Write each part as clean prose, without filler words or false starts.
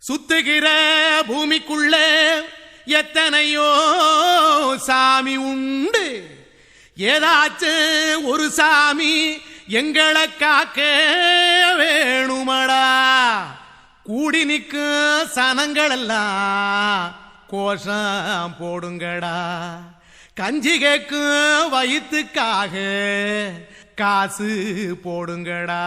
சுத்துகிற பூமிக்குள்ள எத்தனையோ சாமி உண்டு. ஏதாச்சும் ஒரு சாமி எங்களை காக்க வேணுமடா. கூடி நிற்கும் சனங்கள் எல்லாம் கோஷம் போடுங்கடா. கஞ்சி கேக்கும் வயிற்றுக்காக காசு போடுங்கடா.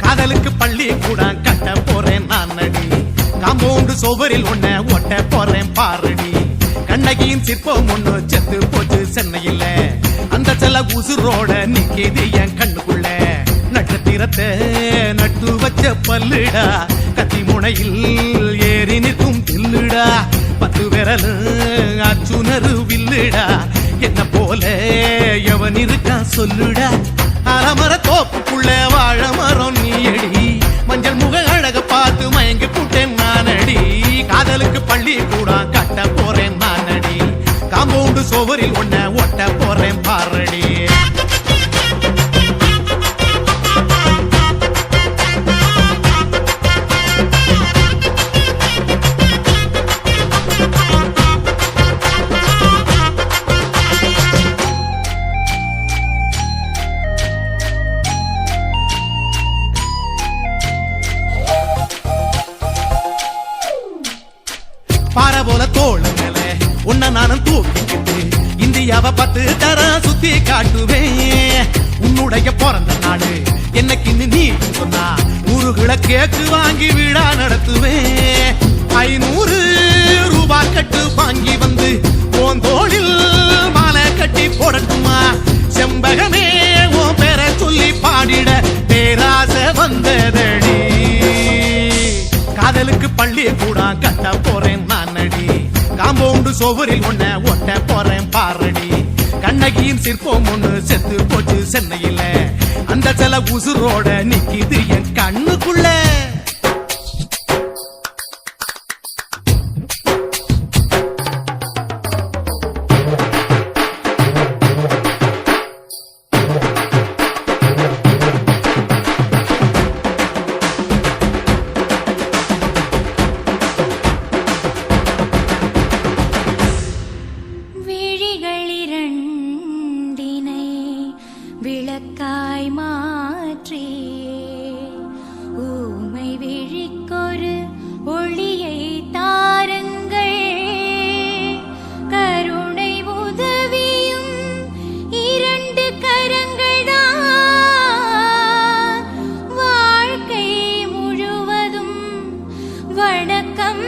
காதலுக்கு பள்ளி கூட கட்ட போறேன் நான் அடி. காம்பவுண்டு சோவரில் ஒன்ன ஒட்ட போறேன் பாரடி. கண்ணகியின் சிற்பம் ஒண்ணு செத்து போச்சு சென்னையில். அந்த செல்ல உசுரோட நிக்கிது என் கண்ணுக்குள்ள. நட்சத்திரத்தை நட்டு வச்ச பல்லுடா. கத்தி முனையில் ஏறி நிற்கும் தில்லுடா. 10 விரல் அச்சுணரு வில்லுடா. என்ன போல எவன் இருக்கா சொல்லுடா. அலமர தோப்புக்குள்ள வாழ மரம் நீயடி. மஞ்சள் முக அழக பார்த்து மயங்கி போட்டேன் நானடி. காதலுக்கு பள்ளி கூட கட்ட போறேன் நானடி. காம்பவுண்டு சோவரில் ஒன்ன ஒட்ட போறேன் பாரடி. பாறை போல தோளு மேல உன்ன நானும் தூக்கிக்கிட்டு இந்தியாவை 10 தரம் சுத்தி காட்டுவேன். உன்னுடைய பிறந்த நாடு என்னைக்கு நீ சொன்னா 100 கிலோ கேக்கு வாங்கி விழா நடத்துவேன். 500 ரூபாய் கட்டு வாங்கி வந்து உன் தோளில் மாலை கட்டி போடட்டுமா. செம்பகமே உன் பேரை சொல்லி பாடிட பேராசை வந்ததடி. காதலுக்கு பள்ளி கூட கட்ட போறேன் நானடி. காம்பவுண்டு சோவரில் ஒன்ன ஒட்ட போறேன் பாரடி. கண்ணகியின் சிற்பம் ஒண்ணு செத்து போச்சு சென்னையில். அந்த சில உசுரோட நிக்கிது என் கண்ணுக்குள்ள. விளக்காய் மாற்றி ஊமை விழிக்கொரு ஒளியை தாருங்கள். கருணை உதவியும் 2 கரங்கள் தான். வாழ்க்கை முழுவதும் வணக்கம்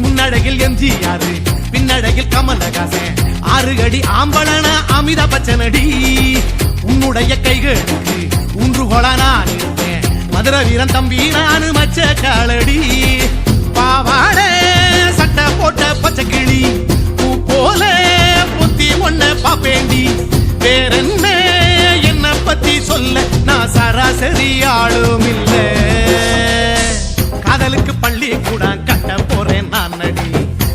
முன்னழகில் எம்ஜிஆர் பின்னழகில் கமலஹாசன் 6 அடி ஆம்பளன அமிதாப் பச்சனடி. உன்னுடைய கைகளுக்கு ஊன்றுகோலா நான் இருப்பேன். மதுரை வீரன் தம்பி நான் மச்ச காலடி. பாவாட சட்டை போட்ட பச்சை கிளி பூ போல பொத்தி ஒன்ன பாப்பேண்டி. வேறென்ன என்ன பத்தி சொல்ல நான் சராசரி ஆளும் இல்ல. காதலுக்கு பள்ளி கூட கட்ட போறேன் நானடி.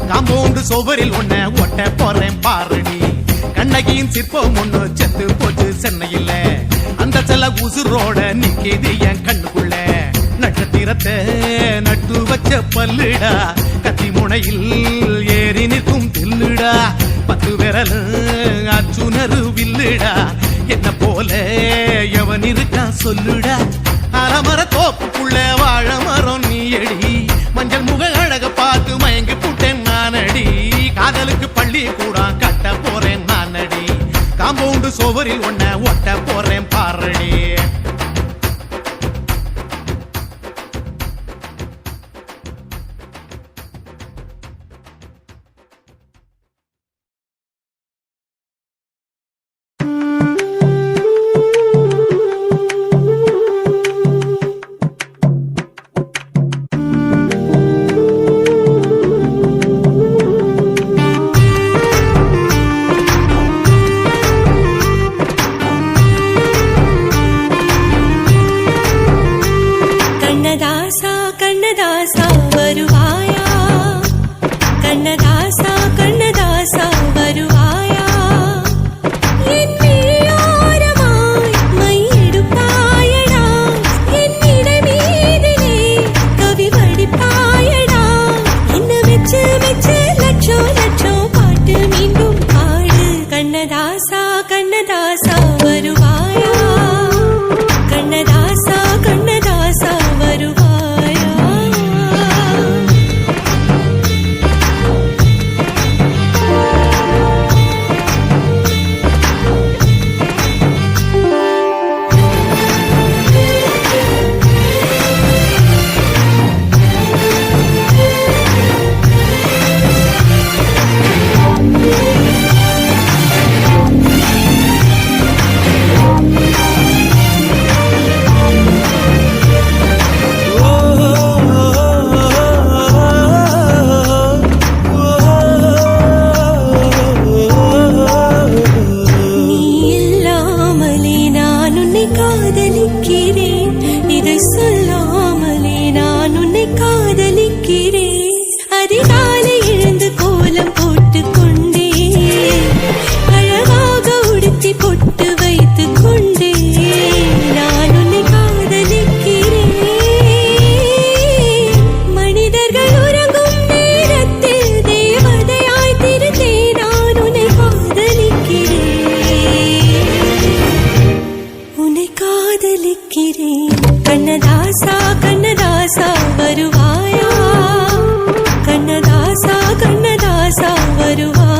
காம்பவுண்டு சோவரில் ஒன்ன ஒட்ட போறேன் பாரடி. கண்ணகியின் சிற்பம் ஒண்ணு செத்து போச்சு சென்னையில். அந்த செல்ல உசுரோட நிக்கிது என் கண்ணுக்குள்ள. நட்சத்திரத்தை நட்டு வச்ச பல்லுடா. கத்தி முனையில் ஏறி நிற்கும் தில்லுடா. 10 விரல் அச்சுணரு வில்லுடா. என்ன போல எவன் இருக்கா சொல்லுடா. அலமர தோப்புக்குள்ள வாழ மரம் நீயடி. மஞ்சள் முக அழக பார்த்து மயங்கி போட்டேன் நானடி. காதலுக்கு பள்ளி சுவரில் ஒன்ன ஒட்ட போறேன் பாரடி. கண்ணதாசா வருவாயா, கண்ணதாசா கண்ணதாசா வருவாயா, என் விழியோரமாய் மையெடுப்பாயடா, என் இடை மீதிலே கவி வடிப்பாயடா, என்ன மெச்சு மெச்சு லட்சோ லட்சோ பாட்டு மீண்டும் பாடு. கண்ணதாசா கண்ணதாசா வருவாயா, கண்ணதாசா கண்ணதாசா வருவாயா. காதலிக்கிறேன், இதை சொல்லாமலே நான் உன்னை காதலிக்கிறேன். அதிகாலை எழுந்து கோலம் போட்டுக் கொண்டே, அழகாக உடுத்தி பொட்டு வைத்துக் கொண்டே நான் உன்னை காதலிக்கிறேன். மனிதர்கள் உறங்கும் நேரத்தில் தேவதையாய் திருந்தே நான் உன்னை காதலிக்கிறேன், உன்னை காதலிக்கிறேன். கண்ணதாசா கண்ணதாசா வருவாயா, கண்ணதாசா கண்ணதாசா வருவாயா.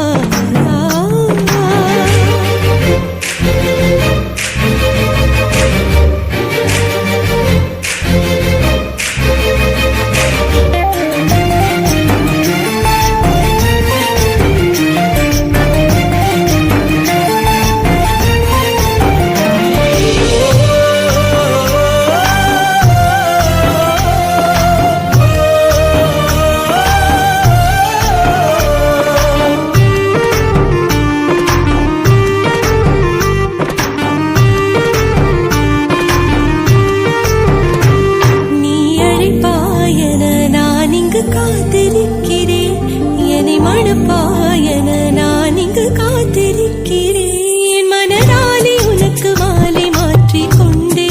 காத்திருக்கிறேன், என்னை மணப்பாயன நான் இங்கு காத்திருக்கிறேன். மனதாலே உனக்கு மாலை மாற்றிக் கொண்டே,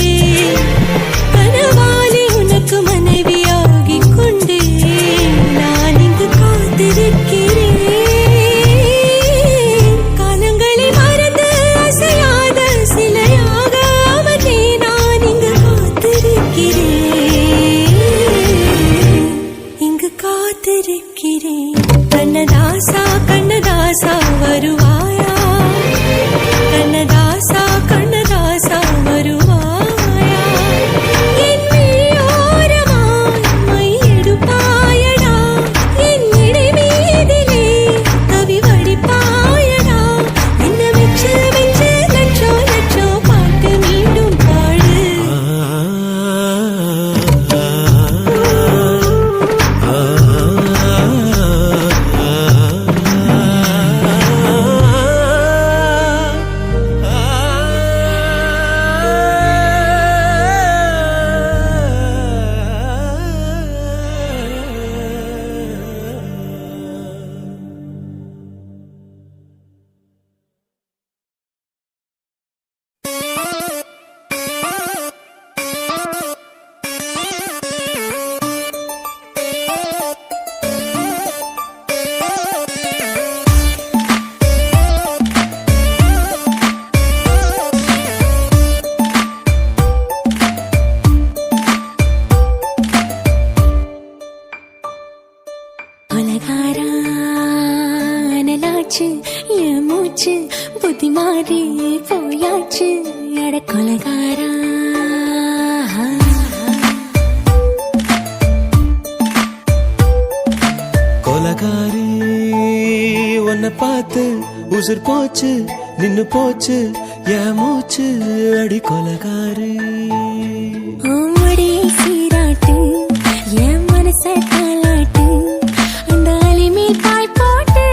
கனவாலே உனக்கு மனைவியாகிக் கொண்டே நான் இங்கு காத்திருக்கிறேன். காலங்களை மறந்து அசையாத சிலையாக அவனே நான் இங்கு காத்திருக்கிறேன், இங்கு காத்திருக்கிறேன். கண்ணதாசா போயாச்சு என் மூச்சு புத்தி மாறி போயாச்சு அட கொலகாரா கொலகாரி உன்னை பார்த்து உசுர் போச்சு நின்னு போச்சு என் மூச்சு அடி கொலகாரி ஆமடி சீராட்டு என் மனச தாளாட்டு அந்த அலிமே பாய் போட்டு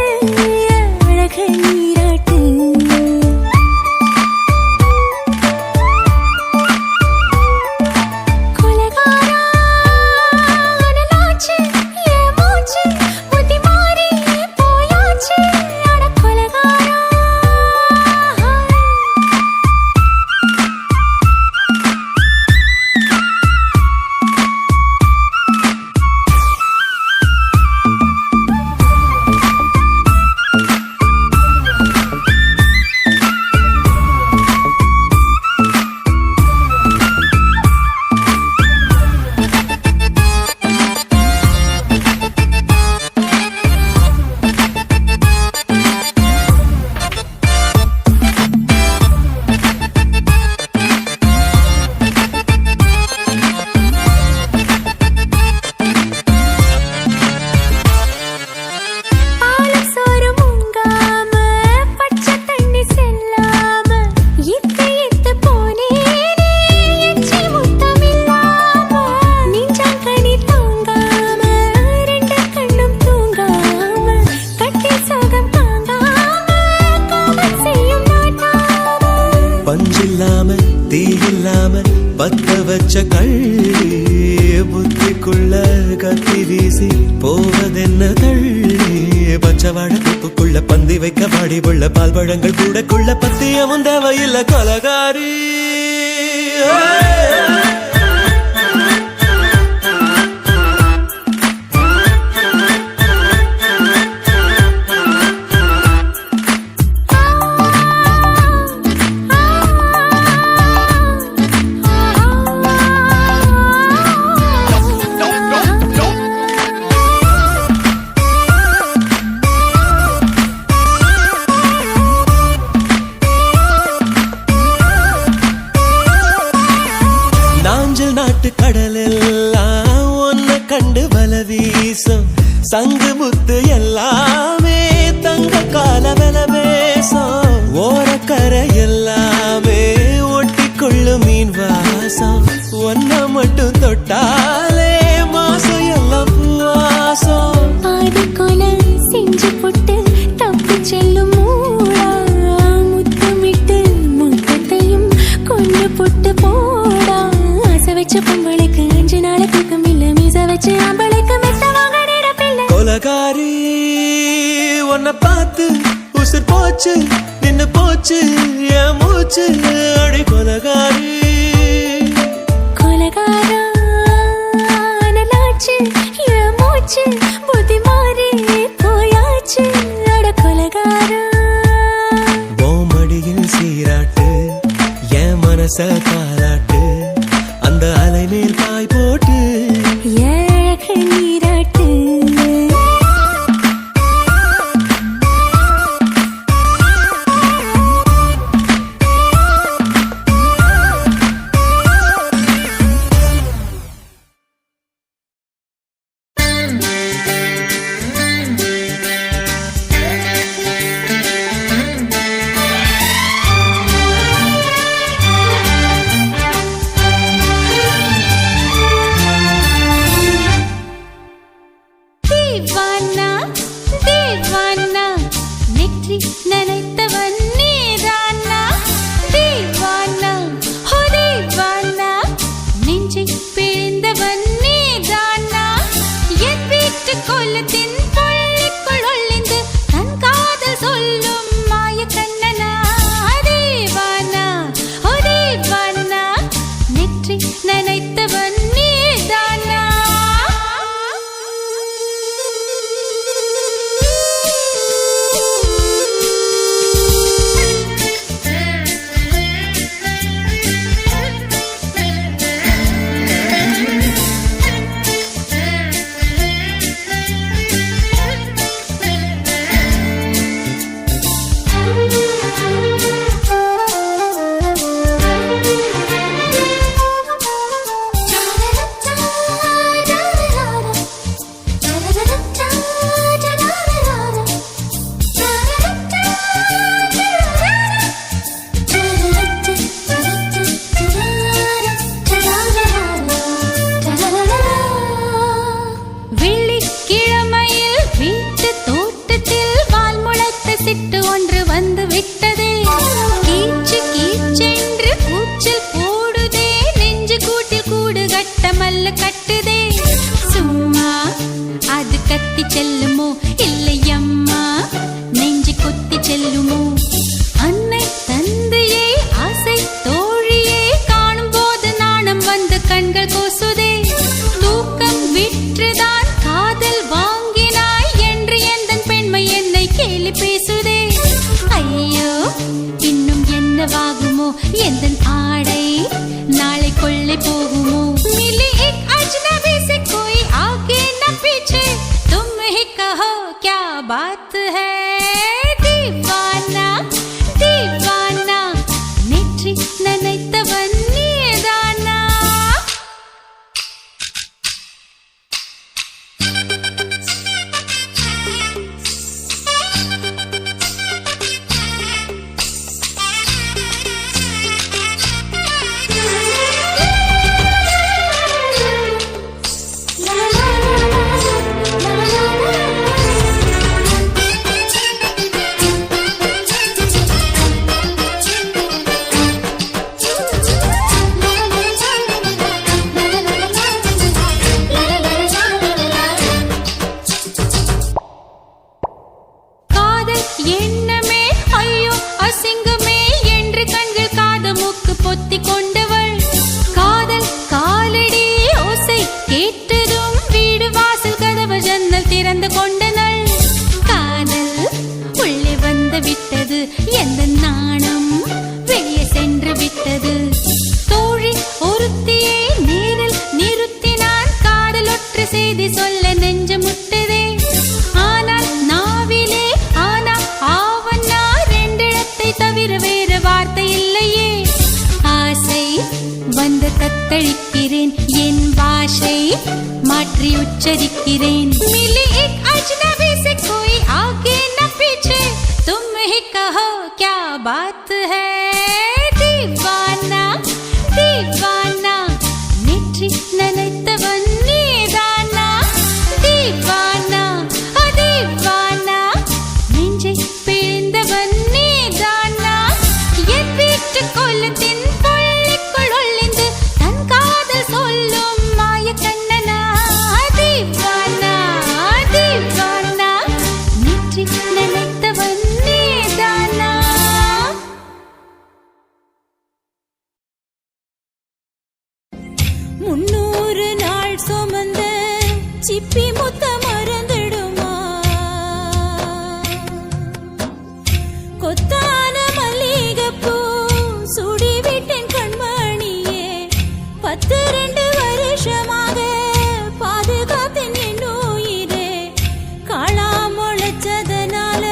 அழக நீராட்டு கொலகாரா அனலாச்சு என் மூச்சு புத்தி மாறி போயாச்சு அட கொலகாரா பஞ்சில்லாம தீ இல்லாம பத்த வச்ச கள்ளி புத்திக்குள்ள கத்தி வீசி போவதென்ன தள்ளி பச்சவாட துப்புக்குள்ள பந்தி வைக்க பாடி உள்ள பால் பழங்கள் கூடக்குள்ள பத்தியமும் தேவையில்ல கொலகாரி நாட்டு கடலெல்லாம் ஒன்ன கண்டு வல வீசும் சங்கு முத்து எல்லாமே தங்க கால வெல பேசும் ஓரக்கரை எல்லாமே ஒட்டிக்கொள்ளும் மீன் வாசம் ஒன்ன மட்டும் தொட்டாலே மாசம் எல்லாம் பூவாசம் பாதி கொலை செஞ்சு போட்டு தப்பி செல்லும் மூடா முத்தமிட்டு முத்தத்தையும் கொண்டு போட்டு போடா வச்ச பொம்பளைக்கு 5 நாள் தூக்கம் இல்ல மீச வச்சு அம்பளைக்கு மெத்த வாங்க நேரப்பில்லை கொலகாரி உன்னை பார்த்து உசுர் போச்சு நின்னு போச்சு என் மூச்சு அடி கொலகாரி கொலகாரா அனலாச்சு என் மூச்சு புத்தி மாறி போயாச்சு அட கொலகாரா மடியில் சீராட்டு என் மனச தாளாட்டு அந்த அலை மேல் பாய் போட்டு ஏழக நீராட்டு கிளி பேசுதே ஐயோ இன்னும் என்னவாகுமோ எந்தன் ஆடை நாளை கொள்ளை போகுமோ मिली एक अजनबी से कोई आगे न पीछे तुम ही कहो क्या बात है दीवाना दीवाना नेற்றி நினைத்தவன் நீதானா எண்ணமே ஐயோ அசிங்கமே என்று கண்கள் காது மூக்கு பொத்தி கொண்டவள் காதல் காலடி ஓசை கேட்டதும் வீடு வாசல் கதவு ஜன்னல் திறந்து கொண்டனள் காதல் உள்ளே வந்து விட்டது எந்த நாணம் வெளியே சென்று விட்டது தோழி ஒருத்தியை நேரில் நிறுத்தினான் காதல் ஒற்றை செய்தி சொல்ல நெஞ்சு முட்டதே ஆனால் நாவிலே ஆனா ஆவன்னா ரெண்டிடத்தை தவிர வேறு வார்த்தை இல்லையே ஆசை வந்து தத்தளிக்கிறேன் என் பாஷை மாற்றி உச்சரிக்கிறேன் मिली एक अजनबी से कोई आगे न पीछे तुम ही कहो क्या बात है दीवाना दीवाना नेற்றி நினைத்தவன் நீதானா दीवाना दीवाना நெஞ்சை பிழிந்தவன் நீதானா என் வீட்டு கொல்லத்தின் பள்ளிக்குள் ஒளிந்து தன் காதல் சொல்லும் மாய கண்ணனா दीवाना दीवाना நெற்றி நினைத்தவன் நீதானா முன்னூறு நாள் சுமந்த சிப்பி முத்த மறந்துடுமா கொத்தான மல்லிகைப்பூ சுடிவிட்டேன் கண்மணியே 12 வருஷமாக பாதுகாத்தேன் என் உயிரே காளா முளைச்சதனால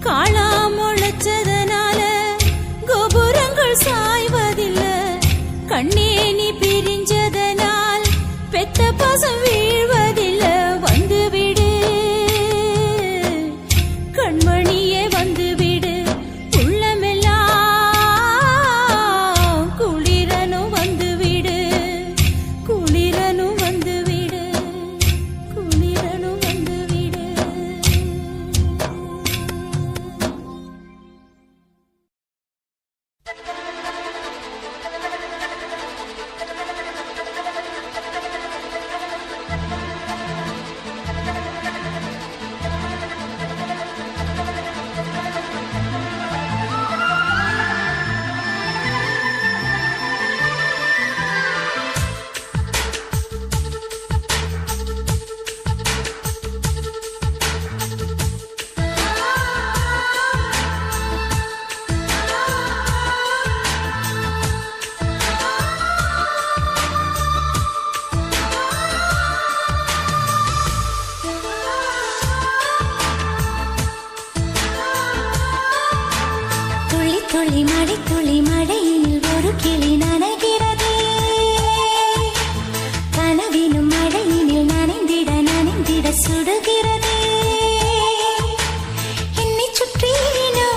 காளா முளைச்சதனால கோபுரங்கள் சாய்வதில்ல கண்ணே நீ பிரிஞ்சதனால் பெத்த பாசம் வீழ்வதில்ல வந்துவிடு கண்மணியே வந்துவிடு உள்ளமெல்லாம் குளிரனும் வந்துவிடு குளிரனும் வந்துவிடு குளிரனும் வந்துவிடு துளி மழையில் ஒரு கிளி நனைகிறதே கனவினும் மழையினில் நனைந்திட சுடுகிறதே என்னை சுற்றினோ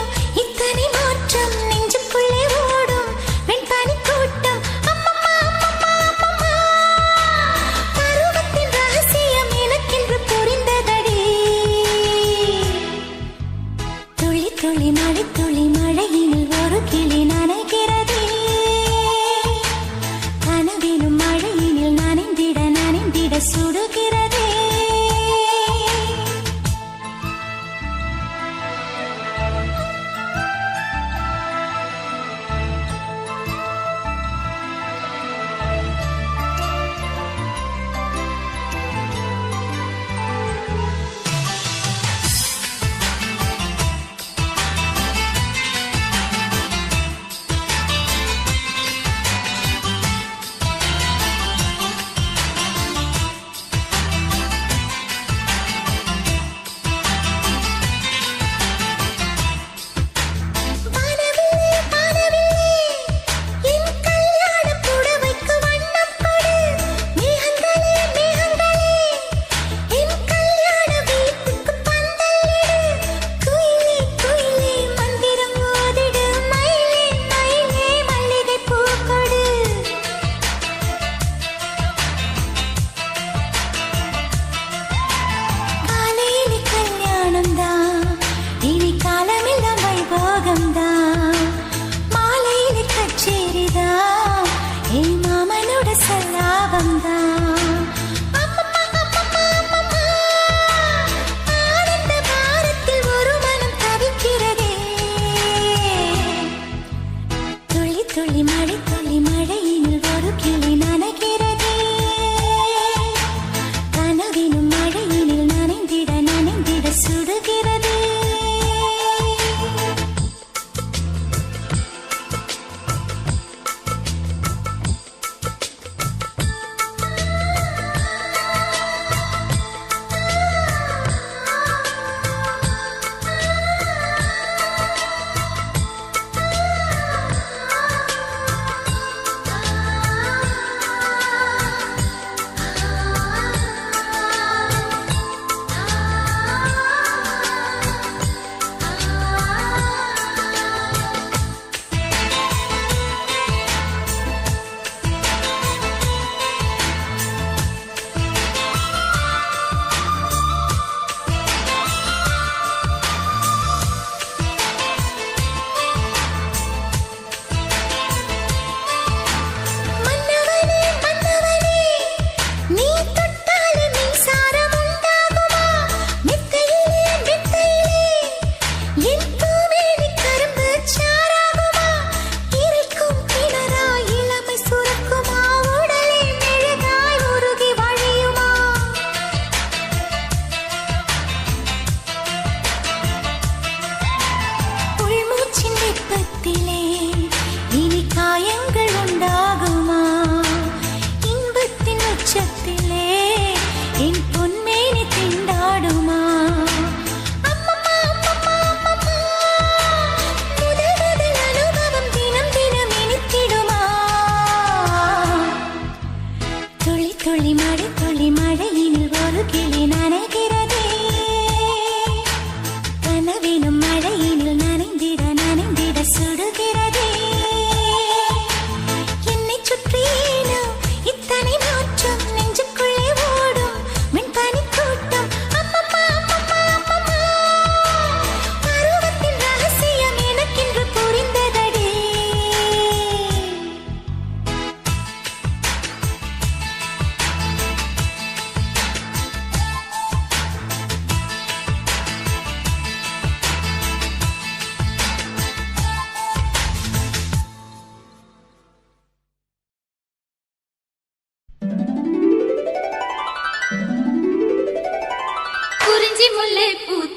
இத்தனை மாற்றம் நெஞ்சுக்குள்ளே ஓடும் வெண்பனி கூட்டம் அம்மம்மா அம்மம்மா பருவத்தின் ரகசியம் எனக்கென்று புரிந்ததடி துளி மழையினில் ஒரு கிளி நனைகிறதே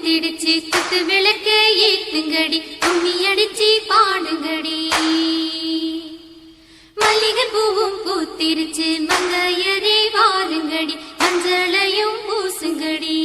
பூத்திடுச்சு குத்து விளக்க ஏத்துங்கடி கும்மி அடிச்சு பாடுங்கடி மல்லிகை பூவும் பூத்திருச்சு மங்கையரே வாருங்கடி மஞ்சளையும் பூசுங்கடி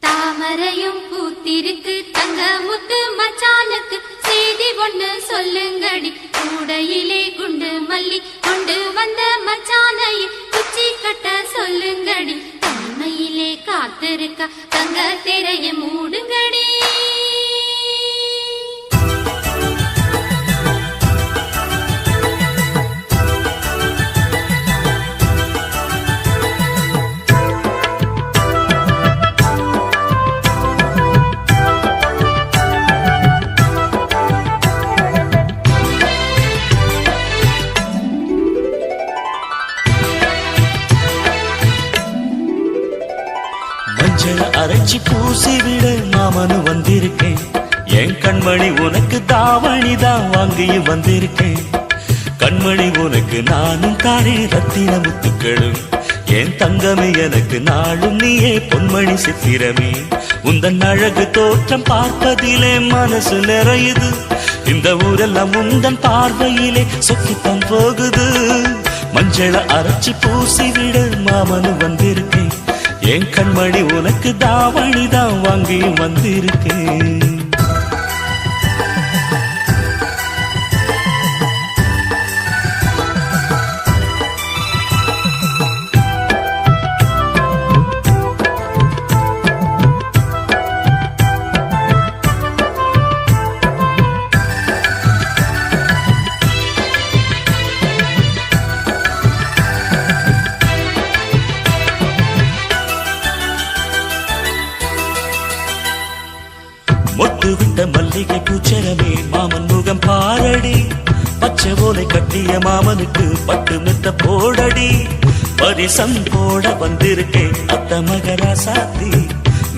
தாமரையும் பூத்திருக்கு தங்க முத்து மச்சானுக்கு செய்தி ஒண்ணு சொல்லுங்கடி கூடையிலே குண்டு மல்லி கொண்டு வந்த மச்சானையை குச்சி கட்ட சொல்லுங்கடி தனிமையிலே காத்திருக்க தங்க திரைய மூடுங்கடி அரைச்சி பூசி விட மாமனு வந்திருக்கேன் என் கண்மணி உனக்கு தாவணிதான் வாங்கியும் வந்திருக்கேன் கண்மணி உனக்கு நானும் தானே ரத்தின முத்துக்களும் என் தங்கமே எனக்கு நாளும் நீயே பொன்மணி சித்திரமே உந்தன் அழகு தோற்றம் பார்ப்பதிலே மனசு நிறையுது இந்த ஊரெல்லாம் உந்தன் பார்வையிலே சொக்கித்தான் போகுது மஞ்சள அரைச்சி பூசி விட மாமனு வந்திருக்கேன் என் கண்மணி உனக்கு தாவணிதான் வாங்கி வந்திருக்கேன் விட்ட மல்லிகை பூச்சரமே மாமன் முகம் பாரடி பச்சை ஓலை கட்டிய மாமனுக்கு பட்டு மெத்த போடடி பரிசம் போட வந்திருக்கேன் அத்த மகராசாத்தி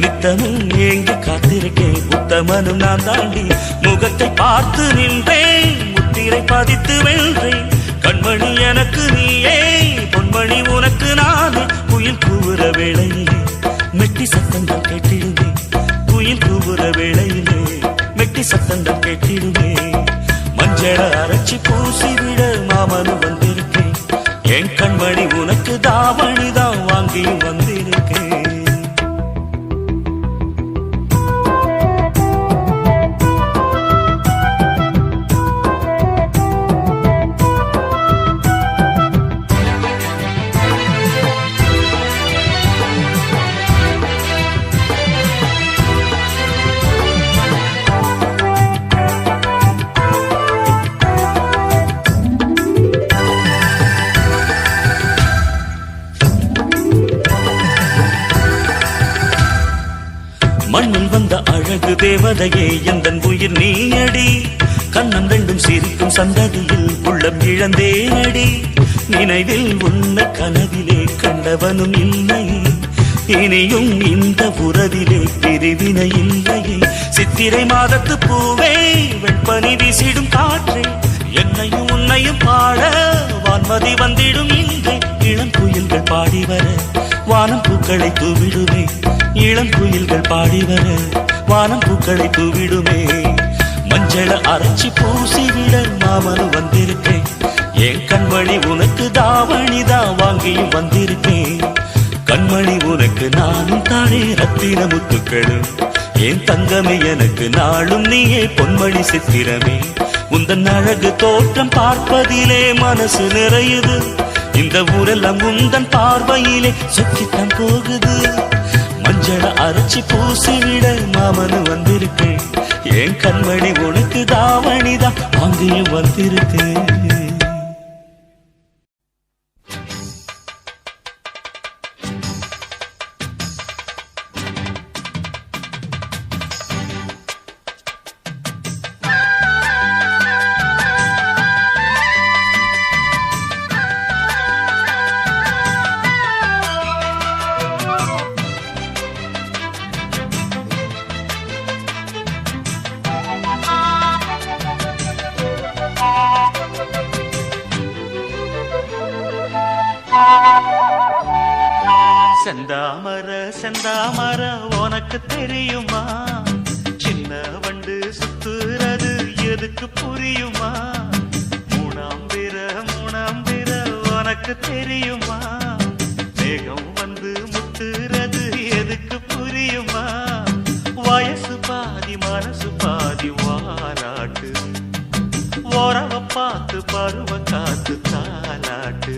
நித்தமும் ஏங்கி காத்திருக்கேன் உத்தமனும் நான் தாண்டி முகத்தை பார்த்து நின்றேன் முத்திரை பதித்து வென்றேன் கண்மணி எனக்கு நீயே பொன்மணி உனக்கு நானே குயில் கூவுற வேளையிலே மெட்டி சத்தங்கள் கேட்டிடுமே குயில் கூவுற வேளையிலே மெட்டி சத்தங்கள் கேட்டிடுமே மஞ்சள அரைச்சி பூசி விட மாமனு வந்திருக்கேன் என் கண்மணி உனக்கு தாவணிதான் வாங்கியும் வந்திருக்கேன் மண்ணில் வந்த அழகு தேவதையே எந்தன் உயிர் நீயடி கண்ணம் ரெண்டும் சிரிக்கும் சந்ததியில் உள்ளம் இழந்தேனடி நினைவில் உன்னை கனவிலே கண்டவனும் இல்லை இனியும் இந்த உறவிலே பிரிவினை இல்லையே சித்திரை மாதத்து பூவே வெண்பனி வீசிடும் காற்றே என்னையும் உன்னையும் பாட வான்மதி வந்திடும் இன்றே இளம் குயில்கள் பாடி வர வானம் பூக்களை தூவிடுமே இளம் குயில்கள் பாடி வர வானம் பூக்களை தூவிடுமே மஞ்சள அரைச்சி பூசி விட மாமனு வந்திருக்கேன் என் கண்மணி உனக்கு தாவணிதான் வாங்கியும் வந்திருக்கேன் கண்மணி உனக்கு நானும் தானே ரத்தின முத்துக்களும் என் தங்கமே எனக்கு நாளும் நீயே பொன்மணி சித்திரமே உந்தன் அழகு தோற்றம் பார்ப்பதிலே மனசு நிறையுது இந்த ஊரெல்லாம் உந்தன் பார்வையிலே சொக்கித்தான் போகுது மஞ்சள அரைச்சி பூசி விட மாமனு வந்திருக்கேன் என் கண்மணி உனக்கு தாவணிதான் வாங்கியும் வந்திருக்கேன் செந்தாமர செந்தாமர உனக்கு தெரியுமா சின்ன வண்டு சுத்துறது எதுக்கு புரியுமா மூணாம் பிற உனக்கு தெரியுமா மேகம் வந்து முத்துறது எதுக்கு புரியுமா வயசு பாதி மனசு பாதி வாலாட்டு ஓரவ பார்த்து பருவ காத்து தாலாட்டு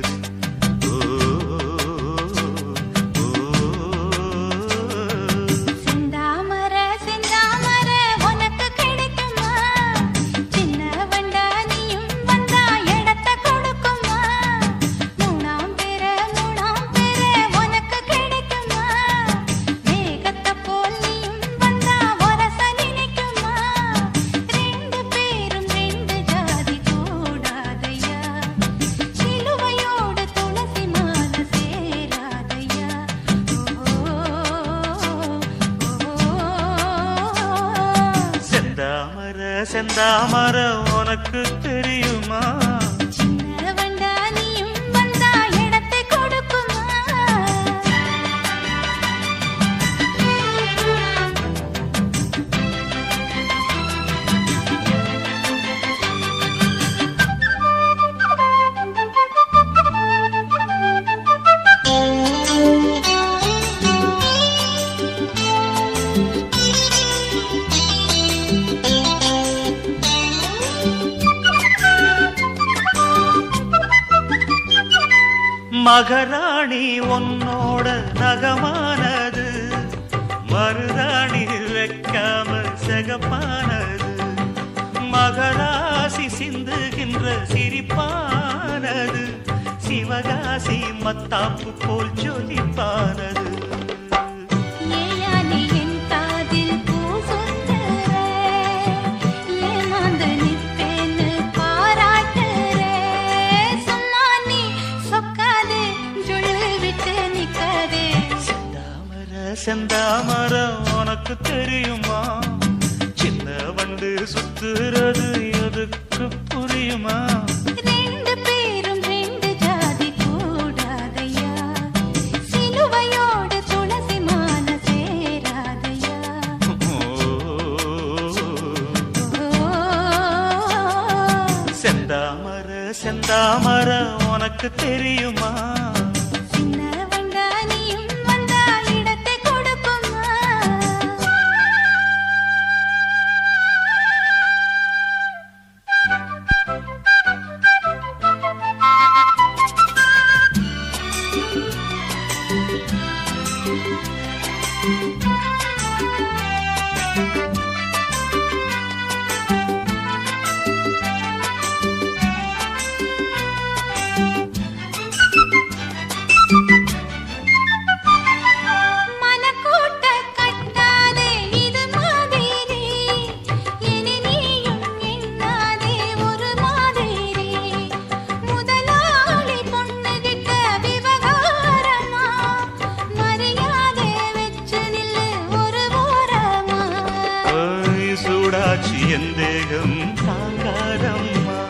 செந்தாமர உனக்கு தெரியுமா சின்ன வண்டா நீயும் வந்தா இடத்தை கொடுக்குமா மகராணி உன்னோட நகமானது மருதாணி வைக்காம செகப்பானது மகராசி சிந்துகின்ற சிரிப்பானது சிவகாசி மத்தாப்பு போல் ஜொலிப்பானது செந்தாமர உனக்கு தெரியுமா சின்ன வண்டு சுத்துறது எதுக்கு புரியுமா ரெண்டு பேரும் ரெண்டு ஜாதி கூடாதையா சிலுவையோடு துளசி மாலை சேராதையா செந்தாமர செந்தாமர உனக்கு தெரியுமா எந்தேகம் தாங்காதம்மா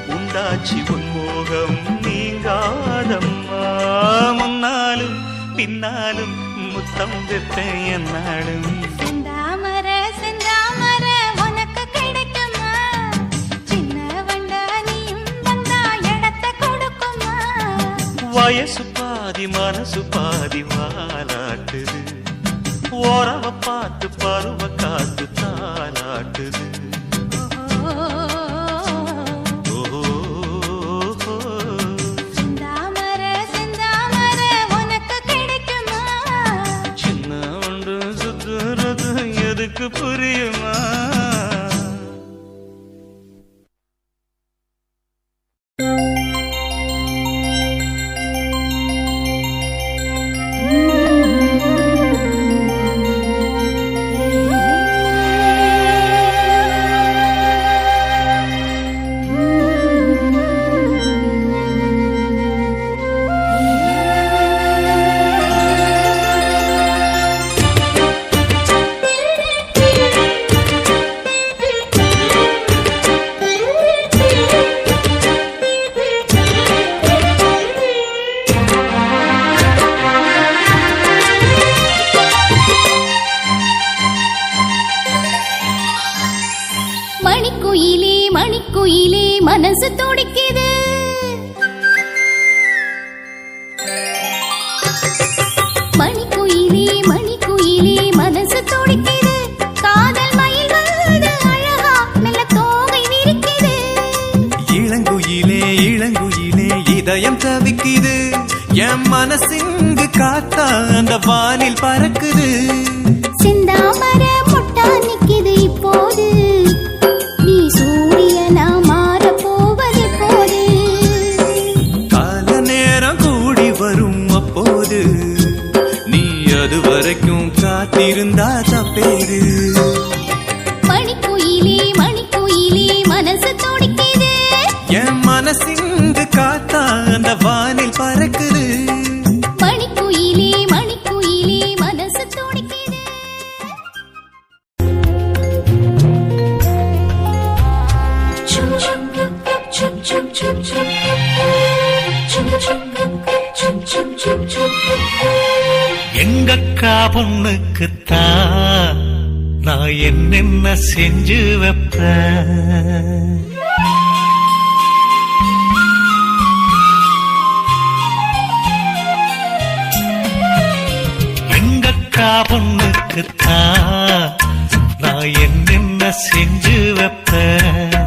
உண்டாச்சி உன்மோகம் நீங்காதம்மா முன்னாலும் பின்னாலும் முத்தம் வைப்பேன் என்னாலும் செந்தாமர செந்தாமர உனக்கு கிடைக்குமா சின்ன வண்டா நீயும் வந்தா இடத்தை கொடுக்குமா வயசு பாதி மனசு பாதி வாலாட்டுது ஓரவ பார்த்து பருவ காத்து தாலாட்டுது செந்தாமர செந்தாமர உனக்கு கிடைக்குமா சின்ன ஒன்று சுத்துறது எதுக்கு புரியுமா மனசு துடிக்குது. மணிக்குயிலே மணிக்குயிலே மனசு துடிக்குது. காதல் மயில் வந்து அழகா மெல்ல தோகை விரிக்குது. இளங்குயிலே இளங்குயிலே இதயம் தவிக்குது. என் மனசிங்கு காத்தா அந்த வானில் பறக்குது. சிந்தாமர முட்டா நிக்குது இப்போது. நீ சூரியனா மாற போவது போது. கால நேரம் கூடி வரும் அப்போது நீ அது வரைக்கும் காத்திருந்தா தப்பேது. மணிக்குயிலே மணிக்குயிலே மனசு துடிக்குது. என் மனசிங்கு காத்தா அந்த வானில் பறக்குது. மணிக்குயிலே மணிக்குயிலே மனசு துடிக்குது. எங்கக்கா பொண்ணுக்குத்தான் நான் என்னென்ன செஞ்சு வைப்பேன். எங்கக்கா பொண்ணுக்குத்தான் நான் என்னென்ன செஞ்சு வைப்பேன்.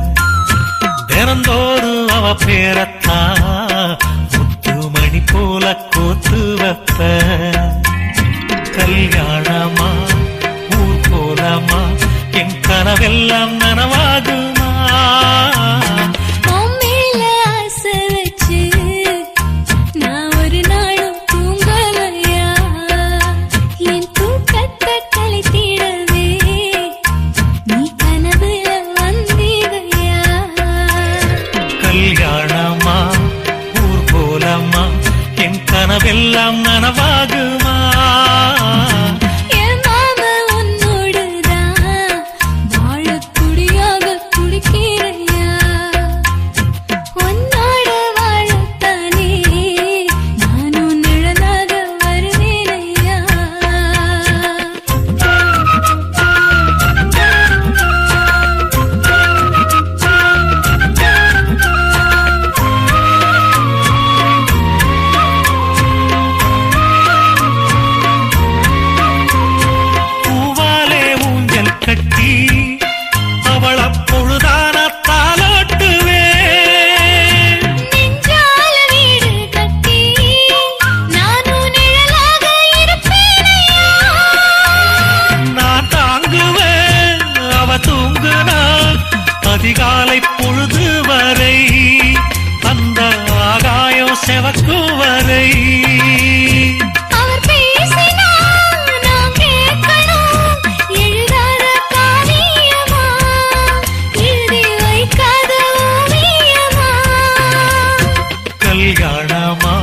தினந்தோறும் அவ பேரத்தான் முத்துமணி போல கோத்து வைப்பேன். கல்யாணமா ஊர் போலமா என் கனவெல்லாம் நனவாகுமா. மேல ஆசை வச்சு நான் ஒரு நாளும் தூங்கலையா. என் தூக்கத்தை கலைத்திடவே நீ கனவுல வந்தீரையா. கல்யாணமா ஊர் போலமா என் கனவெல்லாம் நனவாகுமா. என் மாமா உன்னோடுதான் வாழக்கூடியாக துடிக்கிறையா. உன்னோட வாழத்தானே நானும் நிழலாக வருவேனையா. பூவாலே ஊஞ்சல் கட்டி அவள பொழுதான தாலாட்டுவேன். நெஞ்சால வீடு கட்டி நானும் நிழலாக இருப்பேனையா. நான் தாங்குவேன் அவ தூங்குனா அதிகாலை பொழுது வரை அந்த ஆகாயம் செவக்கும் வரை. அவர் பேசினா நான் கேட்கணும். எழுதாத காவியமா எழுதி வைக்காத ஓவியமா. கல்யாணமா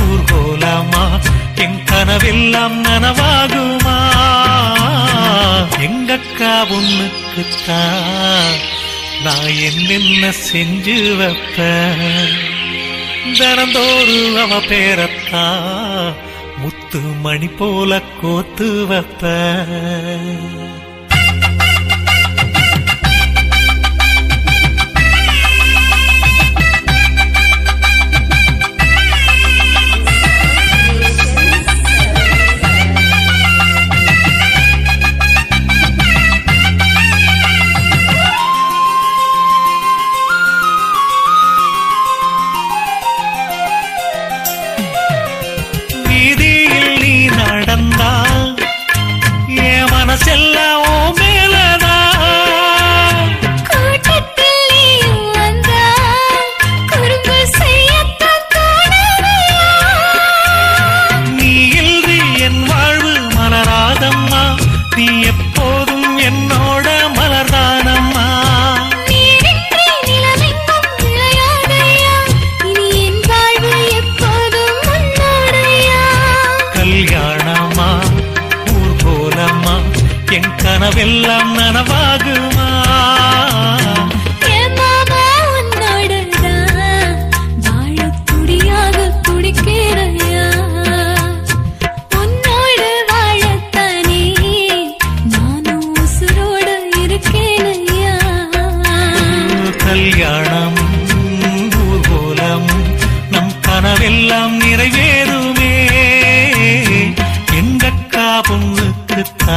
ஊர்கோலமா என் கனவெல்லாம் நனவாகுமா. எங்கக்கா பொண்ணுக்குத்தான் நான் என்னென்ன செஞ்சு வைப்பேன். தினந்தோறும் அவ பேரத்தான் முத்து மணி போல கோத்து வைப்பேன். வீதியில் நீ நடந்தா என் மனசெல்லாம் ஓ மேலதான். கூட்டத்தில் நீயும் வந்தா குறும்பு செய்யத்தான் தோணுதையா. நீ இன்றி என் வாழ்வு மலராதம்மா. நீ எப்போதும் என்னோட மலர்தானம்மா. நீரின்றி நிலவெங்கும் விளையாடையா. இனி என் வாழ்வு எப்போதும் உன்னோடையா. கல்யாணமா ஊர்கோலமா என் கனவெல்லாம் நனவாகுமா. என் மாமா உன்னோடுதான் வாழக்கூடியாக துடிக்கிறையா. உன்னோடு வாழத்தானே நானும் உசுரோடு இருக்கேனையா. கல்யாணமா கொடுத்தா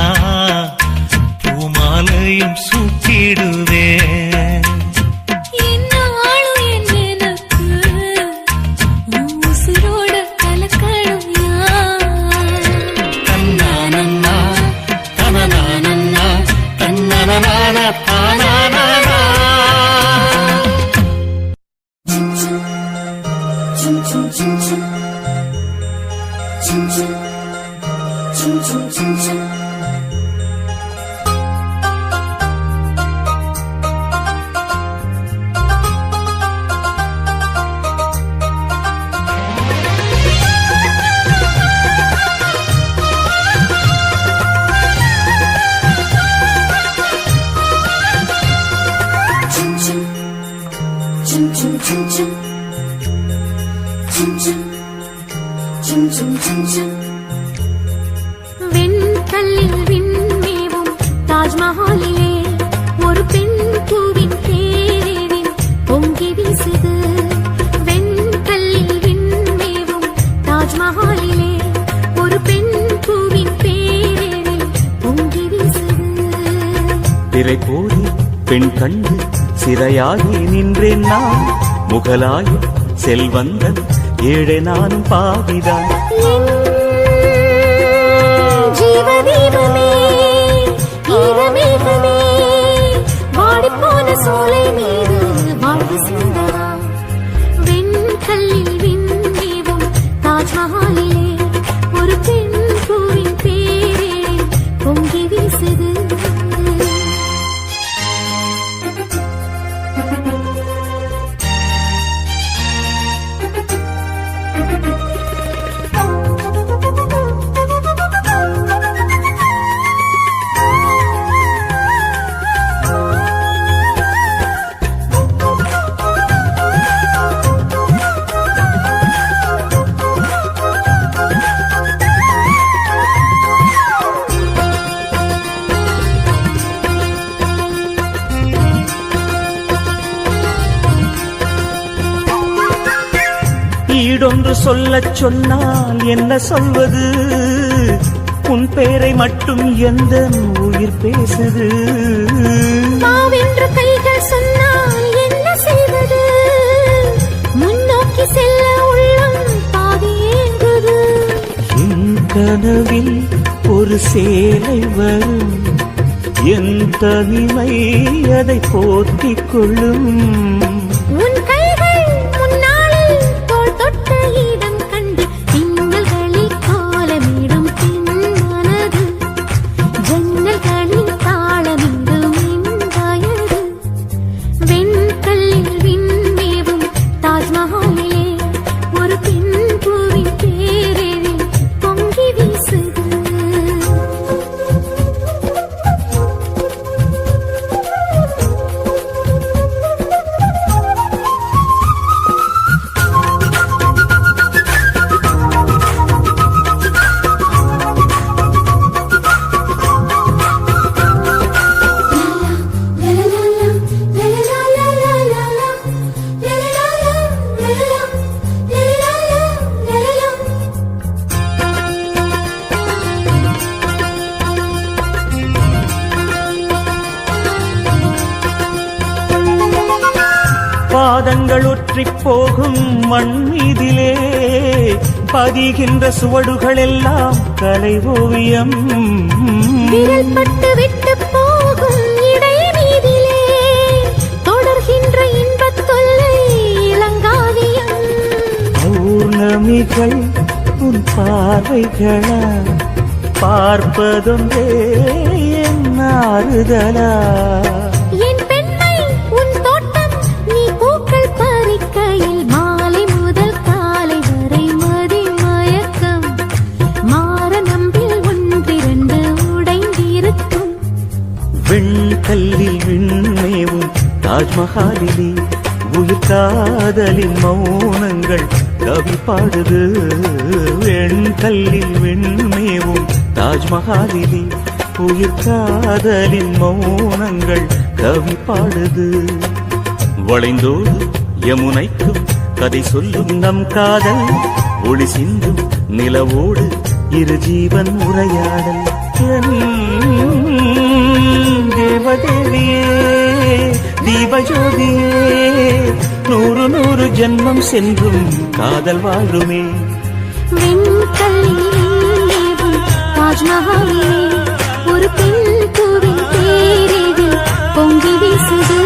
பூமாலையும் சூட்டிடுவேன். என்னாலும் என் எனக்கு உன் உசுரோட கலக்கணும் யார்? தன்னானன்னா தனனானன்னா தன்னனனான தானானா. வெண்கல்லில் விண்மேவும் தாஜ்மஹாலிலே ஒரு பெண் பூவின் தேரில் பொங்கி வீசுது. வெண்கல்லில் விண்மேவும் தாஜ்மஹாலிலே ஒரு பெண் பூவின் பேரில் பொங்கி வீசுது. திரை போரி பெண் கண்டு சிறையாகி நின்றேன் நான். முகலாய செல்வந்தன் ஏழை நானும் பாவிதான். ஜீவதீபமே ஈரமேகமே வாடிப்போன சோலை மீது வாழ்வு சிந்தவா. வெண்கல்லில் விண்மேவும் தாஜ்மஹாலிலே ஒரு பெண் பூவின் பேரில் பொங்கி வீசுது. ஈடொன்று சொல்லச் சொன்னால் என்ன சொல்வது? உன் பேரை மட்டும் எந்த உயிர் பேசுது. மாவென்று கைகள் சொன்னால் என்ன செய்வது? முன்னோக்கி செல்ல உள்ளம் பாதி ஏங்குது. என் கனவில் ஒரு சேலை வரும். என் தனிமை அதை போத்திக் கொள்ளும். உன் கைகள் முன்னாளில் தோள் தொட்ட இடம் கண்டு திங்கள்களில் கோலமிடும் பின் மனது ஜன்னல்களின் தாளமிடும் என் வயது. வெண்கல்லில் விண்மேவும் தாஜ்மஹாலிலே ஒரு பெண் பூவின் பேரில் பொங்கி வீசுது. பாதங்கள் ஒற்றிப் போகும் மண் மீதிலே பதிகின்ற சுவடுகள் எல்லாம் கலை ஓவியம். விரல் பட்டு விட்டு போகும் இடை மீதிலே தொடர்கின்ற இன்பத் தொல்லை இளங்காவியம். பௌர்ணமிகள் உன் பார்வைகளா பார்ப்பதொன்றே என் ஆறுதலா. என் பெண்மை உன் தோட்டம் நீ பூக்கள் பறிக்கையில் மாலை முதல் காலை வரை மதி மயக்கம். மாற நம்பில் ஒன்றிரண்டு உடைந்திருக்கும். வெண்கல்லில் விண்மேவும் தாஜ்மஹாலிலே உயிர் காதலின் மௌனங்கள் கவி பாடுது. வெண்கல்லில் விண்மேவும் தாஜ்மஹாலிலே உயிர் காதலின் மௌனங்கள் கவி பாடுது. வளைந்தோடு யமுனைக்கும் கதை சொல்லும் நம் காதல். ஒளி சிந்தும் நிலவோடு இரு ஜீவன் உரையாடல். என் தேவதேவியே தீபஜோதியே நூறு நூறு ஜென்மம் சென்றும் காதல் வாழுமே வெண்கல்லில் தாஜ்மஹாலிலே ஒரு பெண் பூவின் தேரில் பொங்கி வீசுது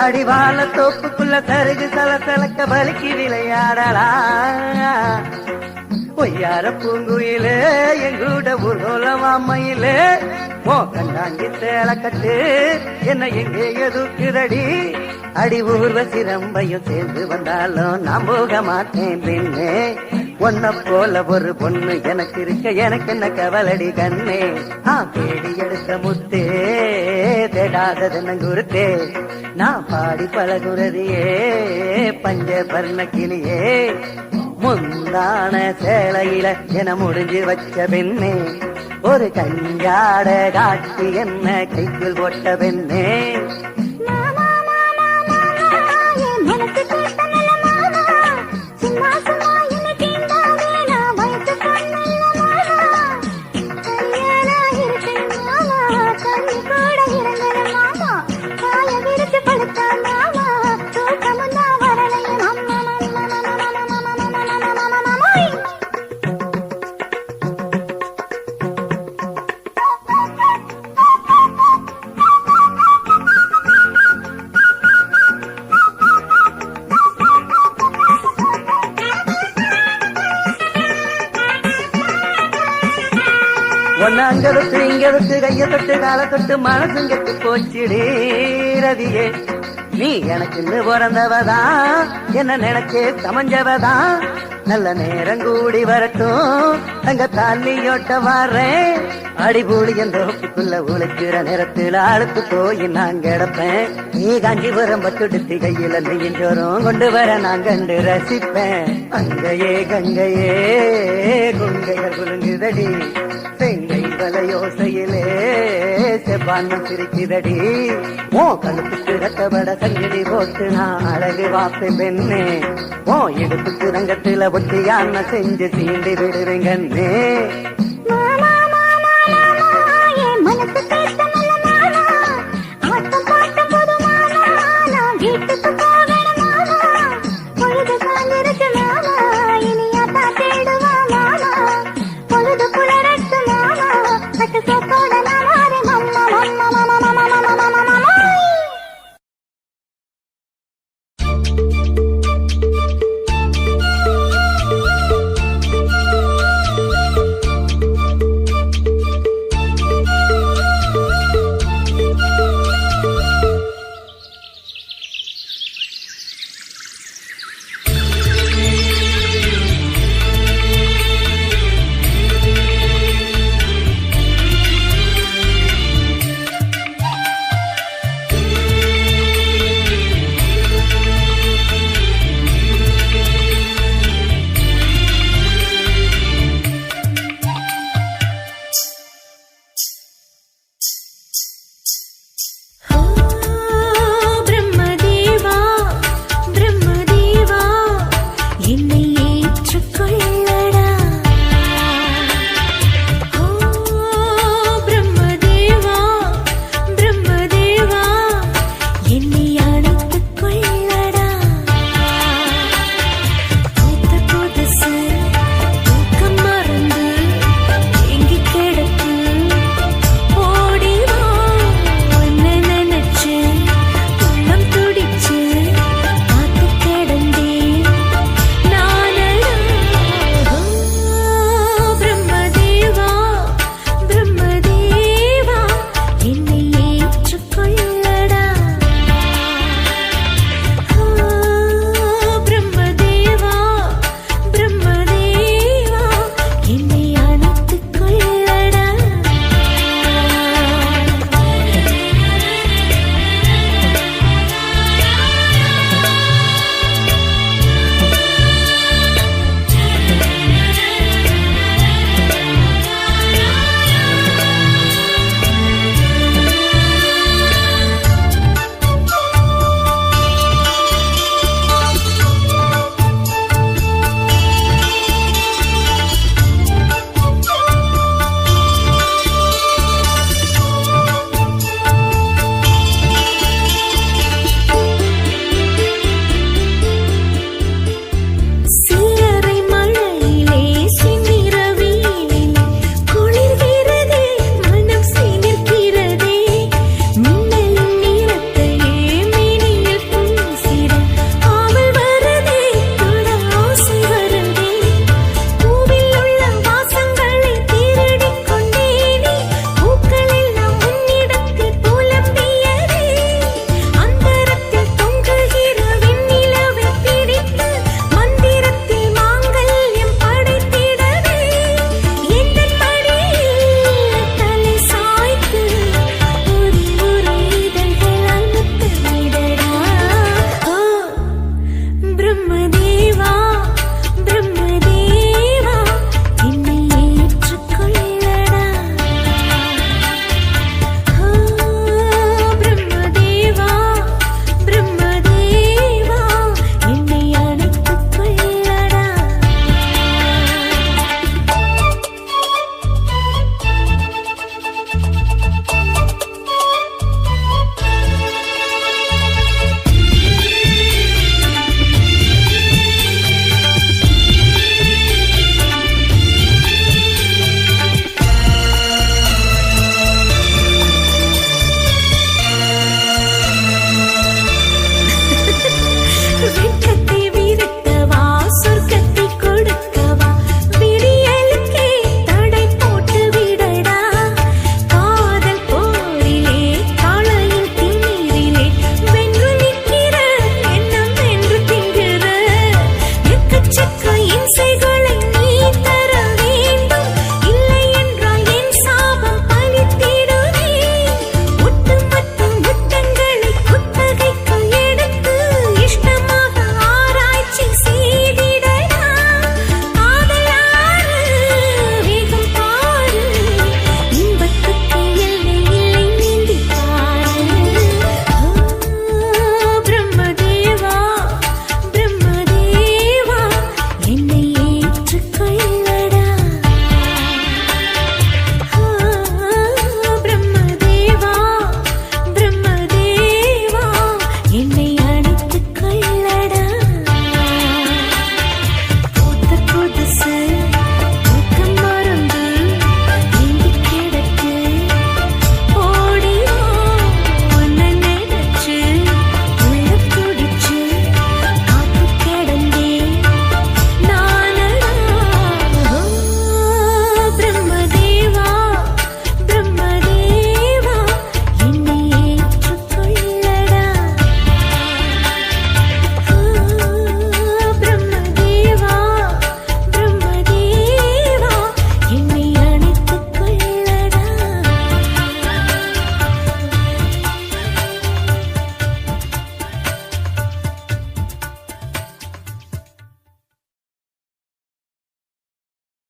அடிவால தோப்புக்குள்ள சருகு சலசலக்க வலிக்கு விளையாடலாம் பொய்யார பூங்குயிலே எங்கூட ஊர்வலமாமையிலே ஓ கண்டாங்கி சேலை கட்டு என்ன எங்கே எதுக்குதடி அடி ஊர்வசி ரம்பையும் சேர்ந்து வந்தாலும் நான் போக மாட்டேன் பின்னே ஒன்ன போல ஒரு பொண்ணு எனக்கு இருக்க எனக்கு என்ன கவலடி கண்ணே தேடி எடுத்த முத்தே தேடாதது நங்குருத்தே நான் பாடி பழகுறதையே பஞ்ச பர்ண கிளியே முந்தான சேலையில என முடிஞ்சு வச்ச பெண்ணே ஒரு கஞ்சாட காட்டி என்ன கைக்குள் போட்ட பெண்ணே ஒன்னாங்கெடுத்து இங்கெடுத்து கைய தொட்டு கால தொட்டு மனசும் கெட்டு போச்சிடே ரதியே நீ எனக்குன்னு பிறந்தவதான் என்ன நினைச்சே சமைஞ்சவதான் நல்ல நேரம் கூடி வரட்டும் தங்க தாலியோட்ட வர்றேன் அடிபூடி என்ற ஒப்புக்குள்ள உழைக்கிற நேரத்தில் அழுத்து போய் நான் கிடப்பேன் நீ காஞ்சிபுரம் பத்துடுத்தி கையில நெய்யஞ்சோறும் கொண்டு வர நான் கண்டு ரசிப்பேன் அங்கையே கங்கையே குங்கைகள் குலுங்குதடி செங்கை வலையோசையிலே செவ்வானம் சிரிக்குதடி ஓ கழுத்துக்கு ரத்தபட சங்கிலி போட்டு நான் அழகு வாப்பேன் பெண்ணே ஓ இடுப்புக்கு ரங்கத்துல ஒட்டியான செஞ்சு சீண்டி விடுவேங்கண்ணே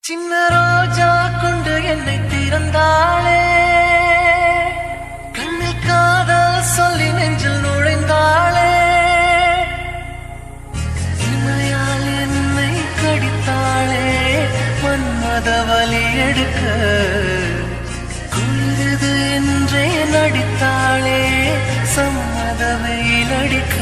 சின்ன ரோஜா கொண்டு என்னை திறந்தாளே கண்ணில் காதல் சொல்லி நெஞ்சில் நுழைந்தாளே இமையால் என்னை கடித்தாளே மன்மத வலி எடுக்க குளிரது என்றே நடித்தாளே சம்மத வெயில் அடிக்க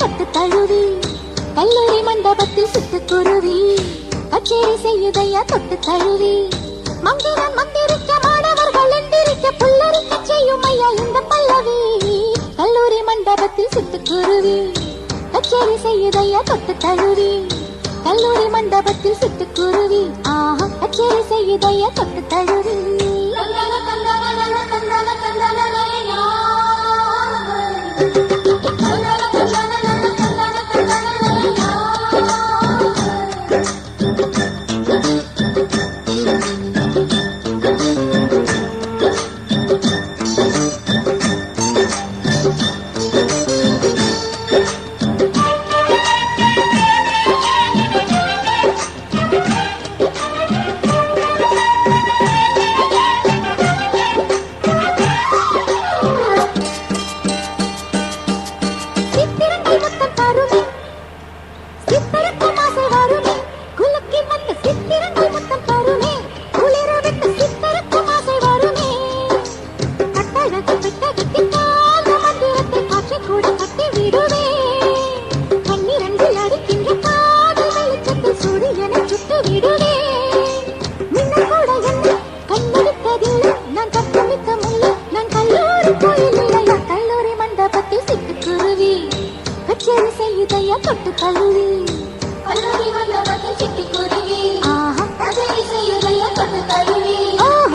தொட்டு தழுவி கல்லூரி மண்டபத்தில் சிட்டுக்குருவி கச்சேரி செய்யுதையா தொட்டு தழுவி மந்திரன் மந்திரிக்க மாணவர்கள் எந்திரிக்க புல்லரிக்க செய்யும் ஐயா இந்த பல்லவி கல்லூரி மண்டபத்தில் சிட்டுக்குருவி கச்சேரி செய்யுதையா தொட்டு தழுவி கல்லூரி மண்டபத்தில் சிட்டுக்குருவி ஆஹா கச்சேரி செய்யுதையா தொட்டு தழுவி தொட்டு தழுவி கல்லூரி மண்டபத்தில் சிட்டுக்குருவி ஆஹா கச்சேரி செய்யுதையா தொட்டு தழுவி ஆஹா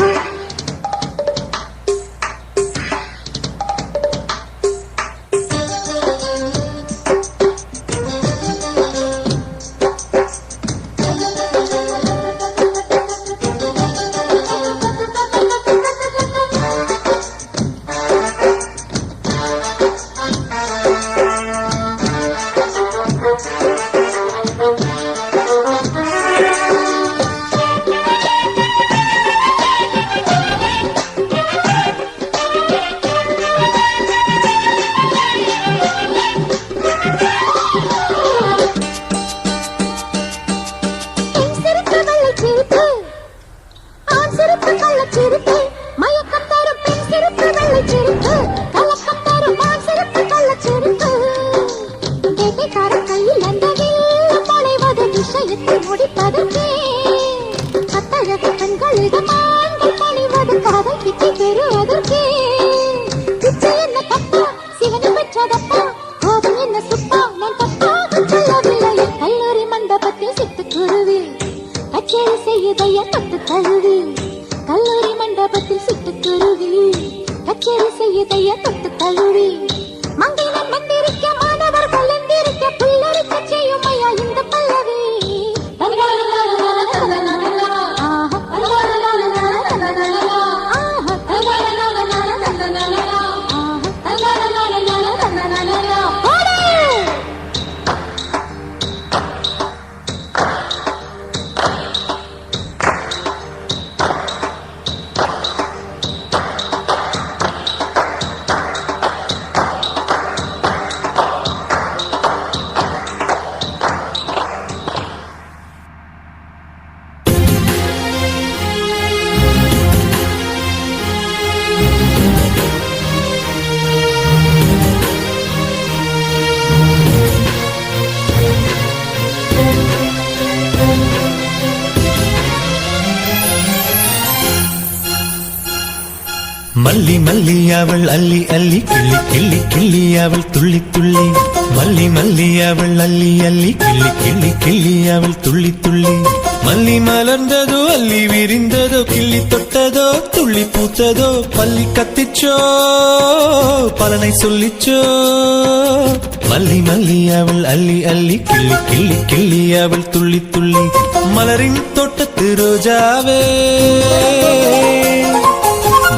கச்சேரி செய்யுதையா தொட்டு தழுவி கல்லூரி மண்டபத்தில் சிட்டுக்குருவி கச்சேரி செய்யுதையா தொட்டு தழுவி மந்திரன் மந்திரிக்க மாணவர்கள் எந்திரிக்க புல்லரிக்க செய்யும் ஐயா இந்த பல்லவி மல்லி மல்லி அவள் அள்ளி அள்ளி கிள்ளி கிள்ளி கிள்ளி அவள் துள்ளி துள்ளி மல்லி மல்லி அவள் அள்ளி அள்ளி கிள்ளி கிள்ளி கிள்ளி அவள் துள்ளி துள்ளி மல்லி மலர்ந்ததோ அள்ளி விரிந்ததோ கிள்ளி தொட்டதோ துள்ளி பூத்ததோ பள்ளி கத்திச்சோ பலனை சொல்லிச்சோ மல்லி மல்லி அவள் அள்ளி அள்ளி கிள்ளி கிள்ளி கிள்ளி அவள் துள்ளி துள்ளி மலரின் தோட்டத்து ரோஜாவே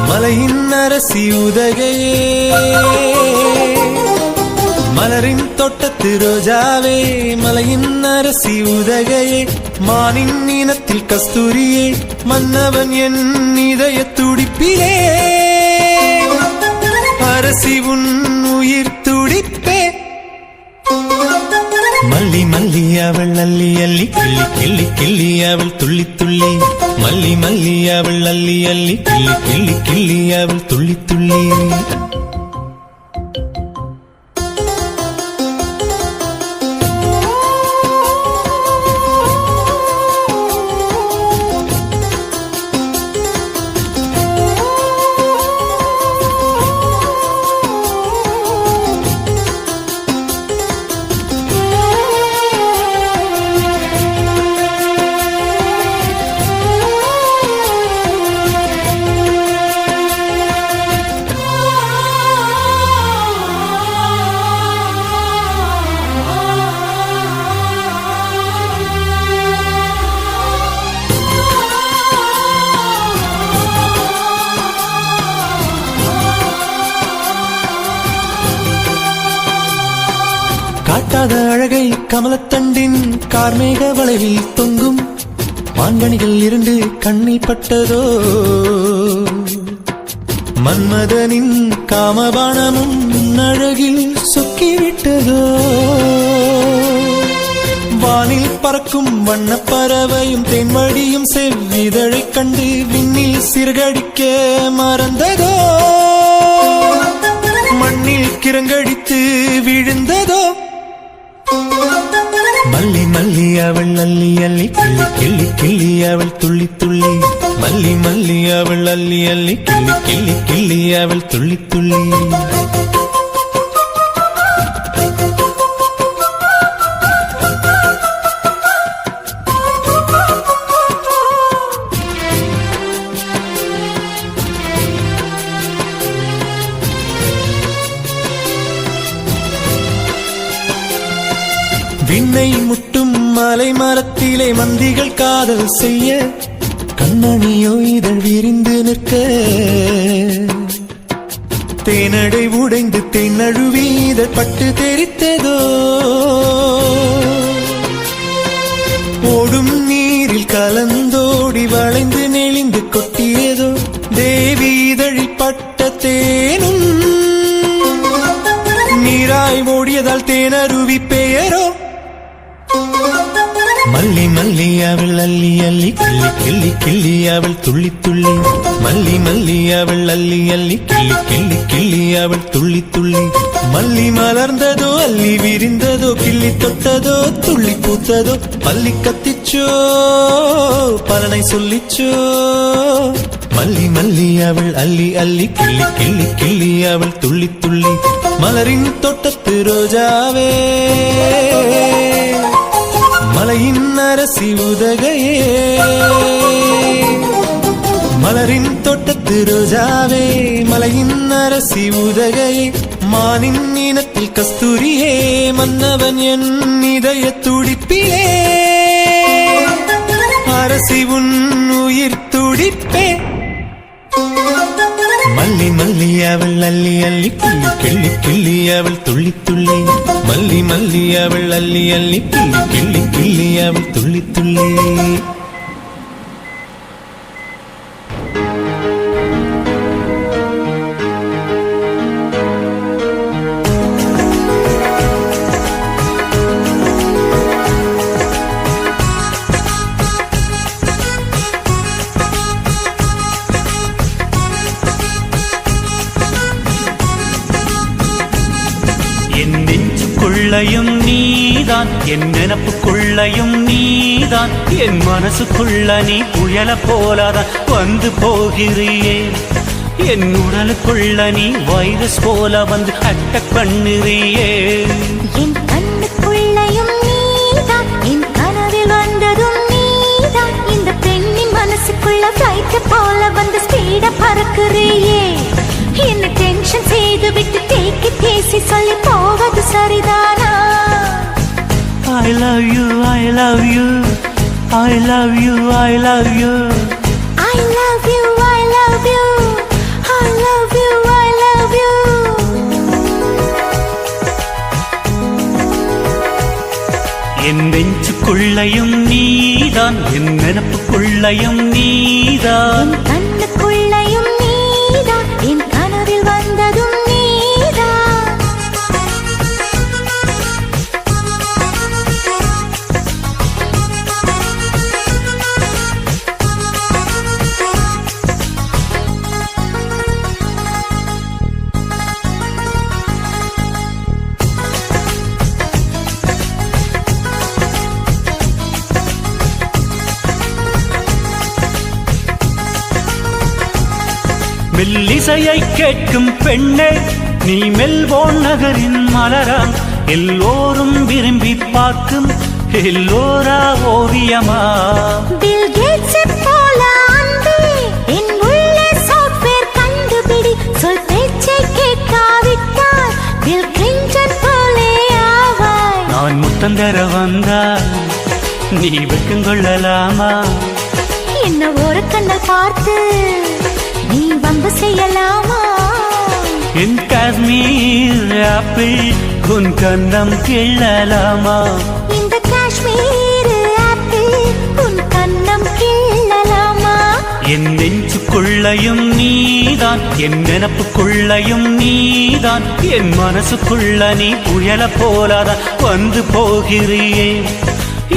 மலையின் அரசி உதகையே மலரின் தோட்டத்து ரோஜாவே மலையின் அரசி உதகையே மானின் இனத்தில் கஸ்தூரியே மன்னவன் என் இதய துடிப்பிலே அரசி உன் உயிர் துடிப்பே மல்லி மல்லி அவள் அள்ளி அள்ளி கிள்ளி கிள்ளி கிள்ளி அவள் துள்ளி துள்ளி மல்லி மல்லி அவள் அள்ளி அள்ளி கிள்ளி கிள்ளி கிள்ளி அவள் துள்ளி துள்ளி காணாத அழகை கமலத்தண்டின் கார்மேக வளைவில் தொங்கும் மான்கணிகள் இரண்டு கண்ணில் பட்டதோ மன்மதனின் காமபானமும் அழகில் சொக்கிவிட்டதோ வானில் பறக்கும் வண்ணப் பறவையும் தென்வழியும் செவ்விதழைக் கண்டு விண்ணில் சிறகடிக்க மறந்ததோ மண்ணில் கிறங்கடித்து விழுந்ததோ மல்லி மல்லி அவள் அள்ளி அள்ளி கிள்ளி கிள்ளி கிள்ளி அவள் துள்ளி துள்ளி மல்லி மல்லி அவள் அள்ளி அள்ளி கிள்ளி கிள்ளி கிள்ளி அவள் துள்ளி துள்ளி விண்ணை முட்டும் மலை மரத்திலே மந்திகள் காதல் செய்ய கண்ணணியோ இதழ் விரிந்து நிற்க தேனடை உடைந்து தென்னழுவி இதழ் பட்டு தெரித்ததோ ஓடும் நீரில் கலந்தோடி வளைந்து நெளிந்து கொட்டியதோ தேவி இதழில் பட்ட தேனும் நீராய் ஓடியதால் தேனருவி பெயரோ மல்லி மல்லி அவள் அள்ளி அள்ளி கிள்ளி கிள்ளி கிள்ளி அவள் துள்ளி துள்ளி மல்லி மல்லி அவள் அள்ளி அள்ளி கிள்ளி கிள்ளி கிள்ளி அவள் துள்ளி துள்ளி மல்லி மலர்ந்ததோ அள்ளி விரிந்ததோ கிள்ளி தொட்டதோ துள்ளி பூத்ததோ பள்ளி கத்திச்சோ பலனை சொல்லிச்சோ மல்லி மல்லி அவள் அள்ளி அள்ளி கிள்ளி கிள்ளி கிள்ளி அவள் துள்ளி துள்ளி மலரின் தோட்டத்து ரோஜாவே மலையின் அரசி உதகையே மலரின் தோட்டத்து ரோஜாவே மலையின் அரசி உதகையே மானின் இனத்தில் கஸ்தூரியே மன்னவன் என் இதய துடிப்பிலே அரசி உன் உயிர் துடிப்பே மல்லி மல்லி அவள் அள்ளி அள்ளி கிள்ளி கிள்ளி கிள்ளி அவள் துள்ளி துள்ளி மல்லி மல்லி அவள் அள்ளி அள்ளி கிள்ளி கிள்ளி கிள்ளி அவள் துள்ளி துள்ளி என் நெஞ்சுக்குள்ளையும் நீதான் என் நினப்புக்குள்ளையும் நீதான் என் மனசுக்குள்ள நீ புயல போலதான் வந்து போகிறியே என் உடலுக்குள்ள நீ வைரஸ் போல வந்து அட்டாக் பண்ணுறியே என் கண்ணுக்குள்ளையும் நீதான் என் கனவில் வந்ததும் நீதான் இந்த பெண்ணின் மனசுக்குள்ள ஃப்ளைட் போல வந்து ஸ்பீட பறக்குறியே என்ன டென்ஷன் செய்து விட்டு தேக்கி பேசி சொல்லி போவது சரிதானா I love you, I love you, I love you, I love you. I love you, I love you, I love you, I love you. என் நெஞ்சுக்குள்ளையும் நீதான் என் நினப்புக்குள்ளையும் நீதான் என் கண்ணுக்குள்ளையும் நீதான் என் கனவில் வந்ததும் நீதான் மெல்லிசையை கேட்கும் பெண்ணே நீ மெல்போர்ன் நகரின் மலராம் எல்லோரும் விரும்பி பார்க்கும் எல்லோரா ஓவியமா பில் கேட்ஸ் போல அன்பே என் உள்ளே சாஃப்ட்வேர் கண்டுபிடி சொல் பேச்சை கேட்காவிட்டால் பில் கிளின்டன் போலே ஆவாய் நான் முத்தந்தர வந்தால் நீ வெட்கங்கொள்ளலாமா என்ன ஒரு கண்ணல் பார்த்து நீ வம்பு செய்யலாமா என் காஷ்மீர் ஆப்பிள் உன் கண்ணம் கிள்ளலாமா இந்த காஷ்மீர் ஆப்பிள் உன் கண்ணம் கிள்ளலாமா என் நெஞ்சுக்குள்ளையும் நீதான் என் நினப்புக்குள்ளையும் நீதான் என் மனசுக்குள்ள நீ புயல போலாதான் வந்து போகிறியே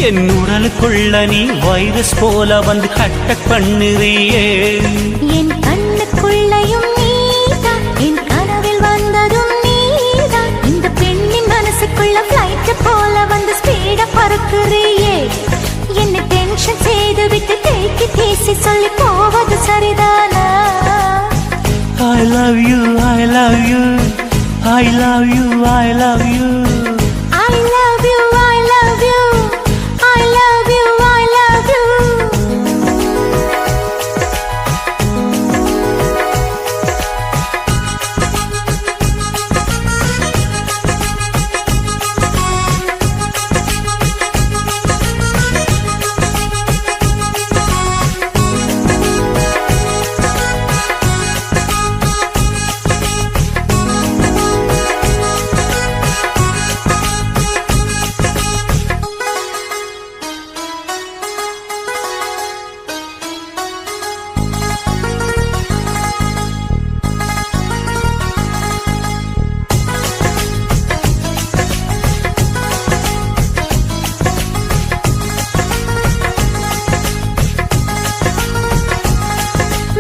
என் உடலுக்குள்ள நீ வைரஸ் போல வந்து அட்டாக் பண்ணுறியே என் கண்ணுக்குள்ளையும் நீதான் என் கனவில் வந்ததும் நீதான் இந்த பெண்ணின் மனசுக்குள்ள ஃப்ளைட் போல வந்து ஸ்பீட பறக்குறியே என்ன டென்ஷன் செய்து விட்டு தேக்கி தேசி சொல்லி போவது சரிதானா I love you, I love you, I love you, I love you. I love you, I love you, I love you, I love you.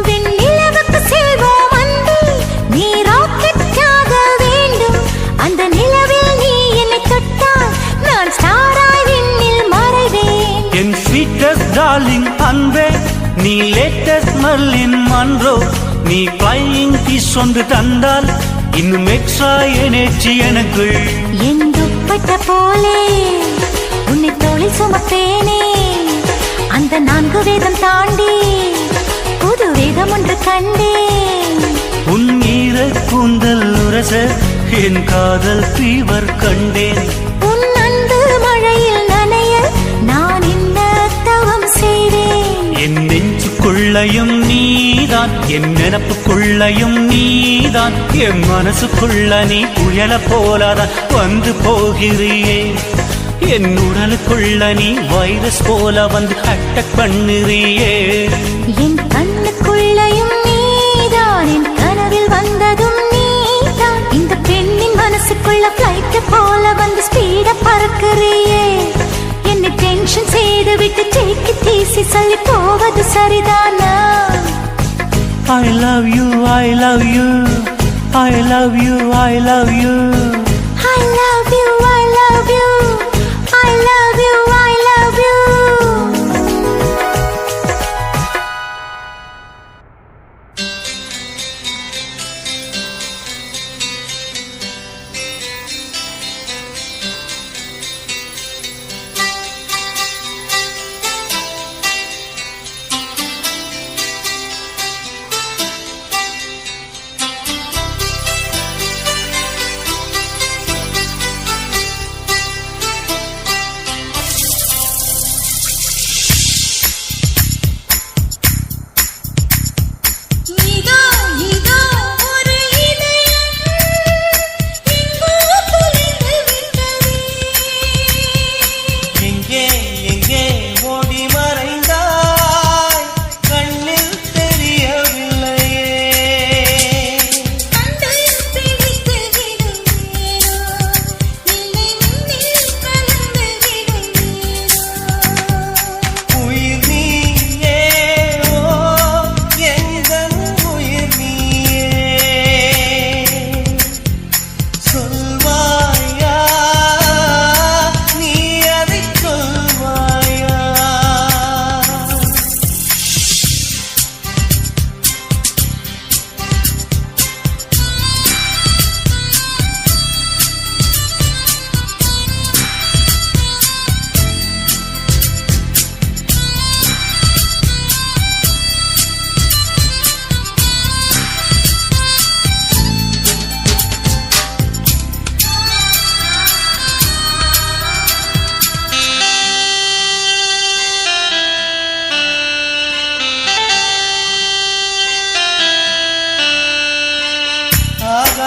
வெண்ணிலவுக்கு செல்வோம் அன்பே, நீ ராக்கெட்டாக வேண்டும். அந்த நிலவில் நீ என்னை தொட்டால் நான் ஸ்டாராய் விண்ணில் மறைவேன். என் ஸ்வீட்டஸ்ட் டார்லிங் அன்பே நீ லேட்டஸ்ட் மர்லின் மன்றோ நீ ஃப்ளையிங் கிஸ் ஒன்று தந்தால் இன்னும் எக்ஸ்ட்ரா எனர்ஜி எனக்குள் என் துப்பட்ட போலே உன்னை தோளில் சுமப்பேனே அந்த 4 வேதம் தாண்டி புது வேதம் ஒன்று கண்டேன் உன் ஈர கூந்தல் உரச என் காதல் ஃபீவர் கண்டேன் உன் அன்பு மழையில் நனைய நான் இந்த தவம் செய்தேன் என் நெஞ்சுக்குள்ளையும் நீதான் என் நினப்புக்குள்ளையும் நீதான் என் மனசுக்குள்ள நீ புயல போலாதான் வந்து போகிறியே என் உடலுக்குள்ள நீ வைரஸ் போல வந்து அட்டாக் பண்ணுறியே என் கண்ணுக்குள்ளையும் நீதான் என் கனவில் வந்ததும் நீதான் இந்த பெண்ணின் மனசுக்குள்ள ஃப்ளைட் போல வந்து ஸ்பீட பறக்குறியே என்னை டென்ஷன் செய்து விட்டு டேக்கி தீசி சொல்லி போவது சரிதானா I love you, I love you, I love you, I love you. I love you, I love you, I love you, I love you.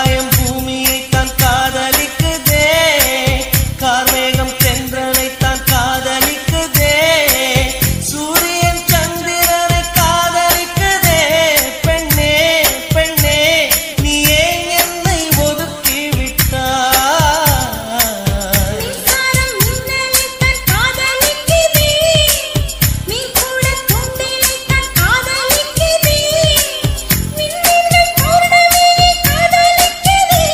ஆகாயம் பூமியை தான் காதலிக்குதே, கார்மேகம் தென்றலை தான் காதலிக்குதே, சூரியன் சந்திரனை காதலிக்குதே. பெண்ணே பெண்ணே நீ ஏன் என்னை ஒதுக்கி விட்டாய்? மின்சாரம் மின்னலைத்தான் காதலிக்குதே, நீ கூட துண்டிலைத்தான் காதலிக்குதே, மின்னல்கள் பௌர்ணமியை காதலிக்குதே.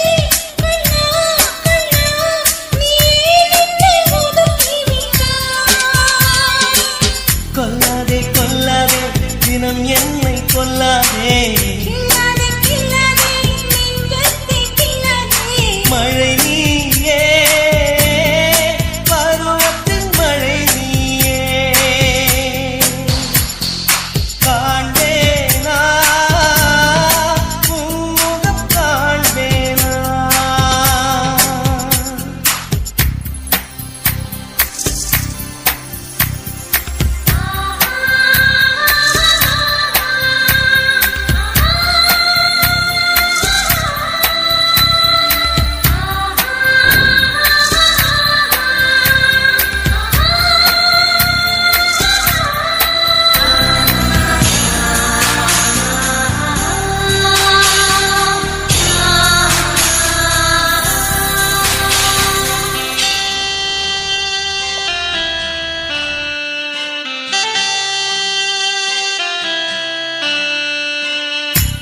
கண்ணா கண்ணா நீ ஏன் என்னை ஒதுக்கி விட்டாய்? கொல்லாதே கொல்லாதே தினம் என்னை கொல்லாதே, கில்லாதே கில்லாதே நெஞ்சத்தை கில்லாதே. மழை நீயே பருவத்தின் மழை நீயே, காண்பேனா உன்முகம் காண்பேனா.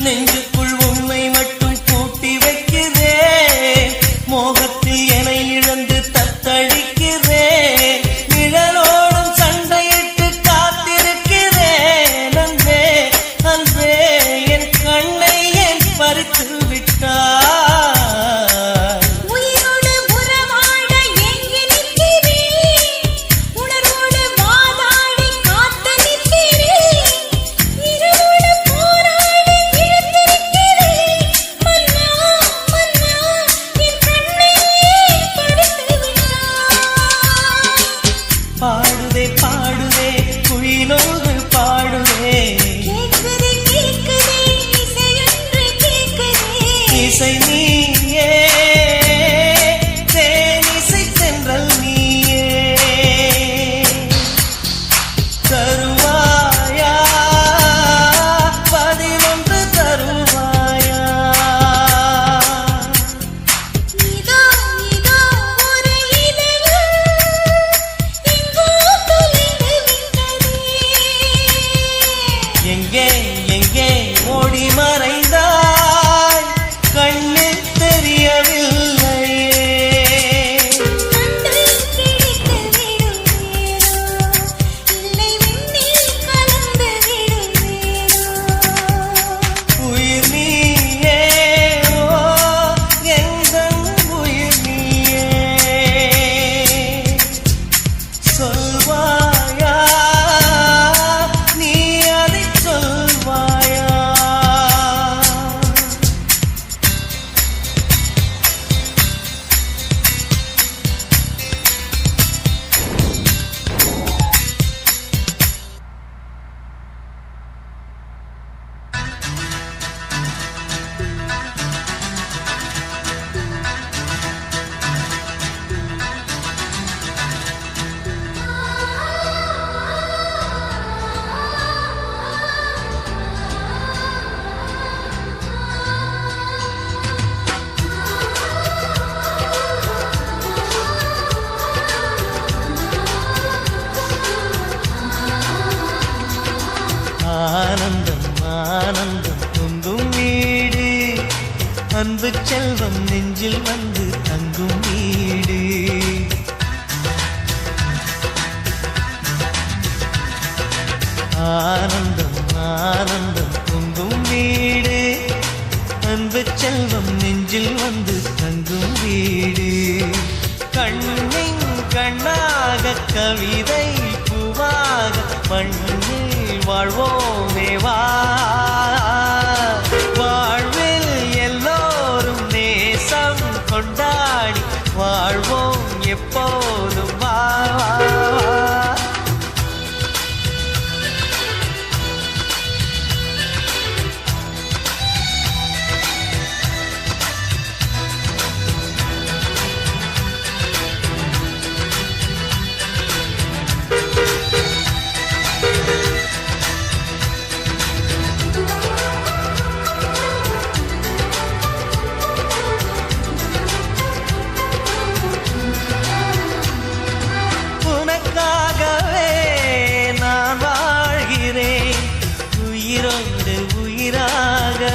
நெஞ்சுக்குள் உண்மை மட்டும் கூட்டி வைக்கிறே, மோகத்தில் என்னை இழந்து தத்தளிக்கிறேன், நிழலோடும் சண்டையிட்டு காத்திருக்கிறேன். அன்பே அன்பே என் கண்ணை ஏன் பறித்து விட்டாய்? உயிரோடு உறவாட ஏங்கி நிற்கிறேன், உணர்வோடு வாதாடி காத்து நிற்கிறேன், இருளோடு போராடி இழந்திருக்கிறேன். மன்னா மன்னா என் கண்ணை ஏன் பறித்து விட்டாய்? பாடுதே பாடுதே குயிலோடு பாடுதே, கேட்குதே கேட்குதே இசையொன்று கேட்குதே. இசை நீயே தேனிசை தென்றல் நீயே, தருவாயா பதிலொன்று தருவாயா? இதோ இதோ ஒரு இதயம் எங்கோ தொலைந்து விட்டதே. எங்கே எங்கே ஓடி மறைந்தாய் கண்ணில் தெரியவில்லையே. நன்றி கிடைத்து விடும் நேரோ, இல்லை விண்ணில் கலந்து விடும் நேரோ. உயிர் நீயே ஓ எந்தன் உயிர் நீயே, சொல்வாயா நீ அதை சொல்வாயா? ஆனந்தம் ஆனந்தம் பொங்கும் வீடு, அன்பு செல்வம் நெஞ்சில் வந்து தங்கும் வீடு. ஆனந்தம் ஆனந்தம் பொங்கும் வீடு, அன்பு செல்வம் நெஞ்சில் வந்து தங்கும் வீடு. கண்ணின் கண்ணாக கவிதை பூவாக மண்ணில் வாழ்வோமே வா, வாழ்வில் எல்லோரும் நேசம் கொண்டாடி வாழ்வோம் எப்போதும் வா வா, வா.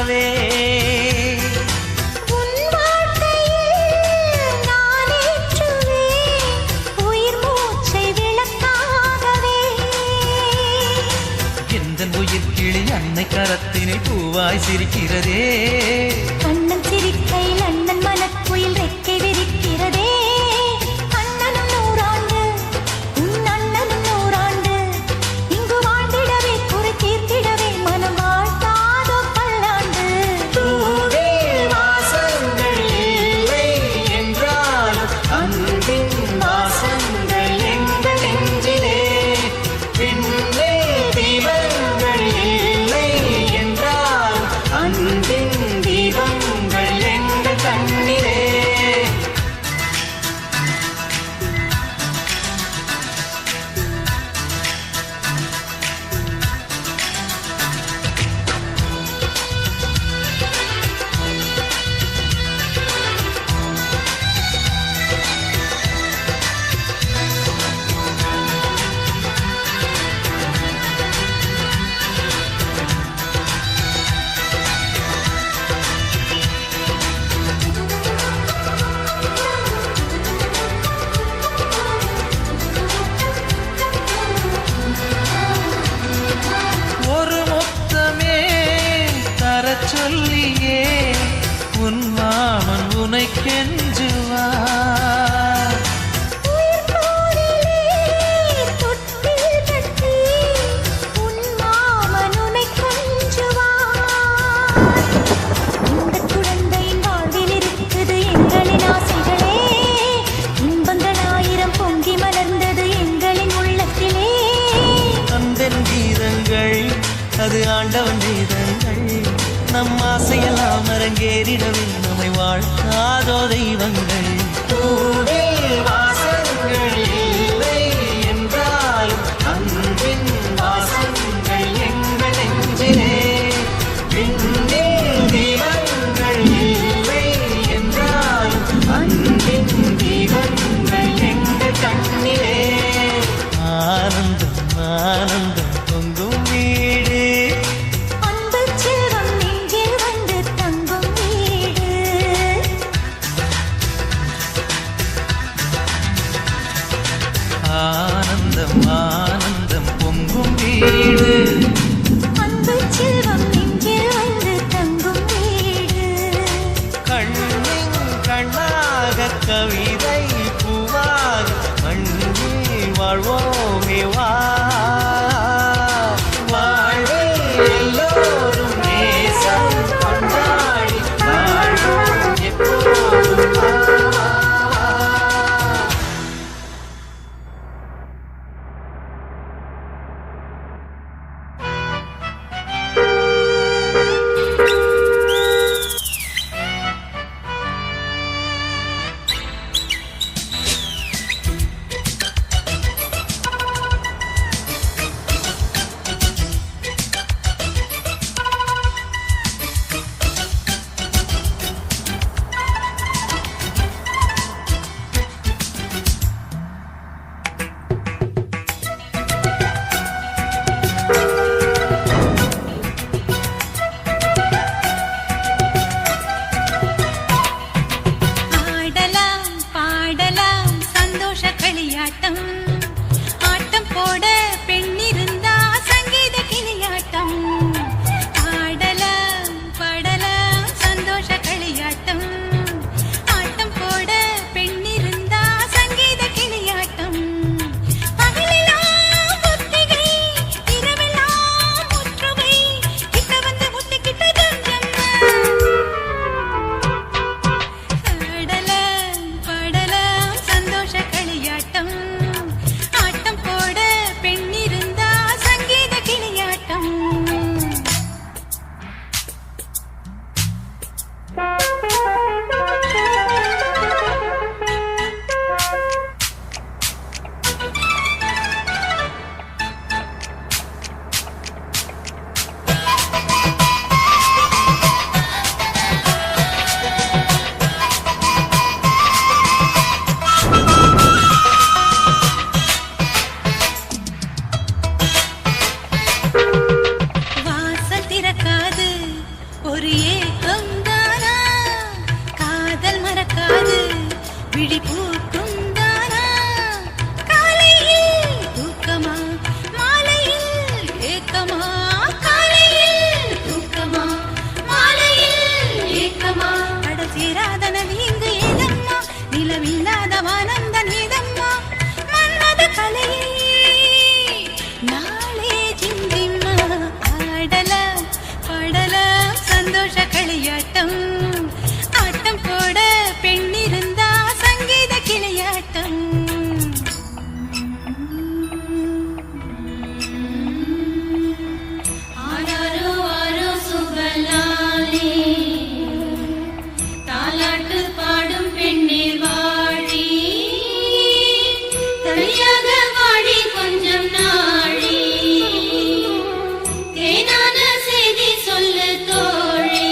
நிலவே உன் வாழ்க்கையில் நான் ஏற்றுவேன் உயிர் மூச்சை விளக்காகவே. எந்த உயிர் கிளி அன்னை கரத்தினில் பூவாய் சிரிக்கிறதே கண்ணன் சிரிக்கையில் அண்ணன் மனக்குயில் ரெக்கை விரிக்கிறதே. அண்ணனும் நூறாண்டு உன் அண்ணனும் நூறாண்டு இங்கு வாழ்ந்திடவே குறை தீர்த்திடவே மனம் வாழ்த்தாதோ பல்லாண்டு. பூவில் வாசங்கள் இல்லை என்றாலும் அன்பின் வாசங்கள் எங்கள் நெஞ்சிலே. விண்ணே தீபங்கள் இல்லை என்றாலும் அன்பின் தீபங்கள் எங்கள் கண்ணிலே. ஒரு முத்தமே தரச் சொல்லியே உன் மாமன் உனை கெஞ்சுவார். உயிர் போரிலே தொட்டில் கட்டி உன் மாமன் உன்னை கொஞ்சுவார். இந்தக் குழந்தையின் வாழ்வில் இருக்குது எங்களின் ஆசைகளே. இன்பங்கள் ஆயிரம் பொங்கி மலர்ந்தது எங்களின் உள்ளத்திலே. அந்தன் கீதங்கள் அது ஆண்டவன் கீதங்கள் நம் ஆசையெல்லாம் அரங்கேறிடவே நம்மை வாழ்த்தாதோ தெய்வங்கள். பூவில் வாசங்கள் இல்லை என்றாலும் அன்பின் வாசங்கள் எங்கள் நெஞ்சிலே. விண்ணில் தீபங்கள் இல்லை என்றாலும் அன்பின் தீபங்கள் எங்கள் கண்ணிலே. ஆனந்தம் ஆனந்தம் பொங்கும் வீடு அன்பு செல்வம் நெஞ்சில் வந்து தங்கும் வீடு. ஆனந்தம் ஆனந்தம் பொங்கும் வீடு. அன்பு செல்வம் நெஞ்சில் வந்து தங்கும் வீடு. கண்ணின் கண்ணாக கவிதை பூவாக மண்ணில் வாழ்வோமே வா. வாழ்வில் எல்லோரும் நேசம் கொண்டாடி வாழ்வோம் எப்போதும் வா. சந்தோஷ களியாட்டம் ஆட்டம் போட பெண் இருந்தா சங்கீத கிளியாட்டம் ஆராரோ ஆரோ சுபலாலே தாலாட்டு பாடும் பெண்ணீர் வாழி தனியாக வாடி கொஞ்சம் நாழி தேனான செய்தி சொல்லு தோழி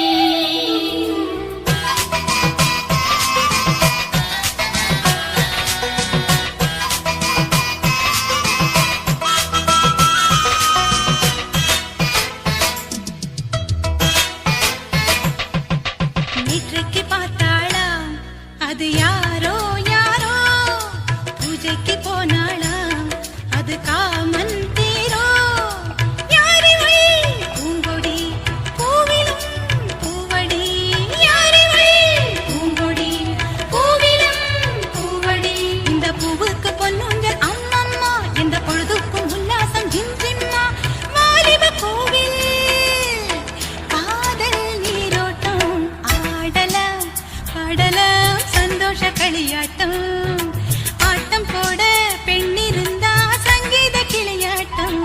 நேற்றைக்கு பார்த்தாளா அது யாரோ யாரோ பூஜைக்கு போனாளா அது காமன் தீரோ யாரிவள் பூங்கொடி பூவிலும் பூவடி யாரிவள் பூங்கொடி பூவிலும் பூவடி இந்த பூவுக்கு பொன்னுங்கள் அம்மம்மா இந்த பொழுதுக்கும் உல்லாசம் ஜிம்ஜிம்மா வாலிப கோவில் காதல் நீரோட்டம் ஆடலாம் பாடலாம் சந்தோஷ களியாட்டம் ஆட்டம் போட பெண்ணிருந்தா சங்கீத கிளியாட்டம்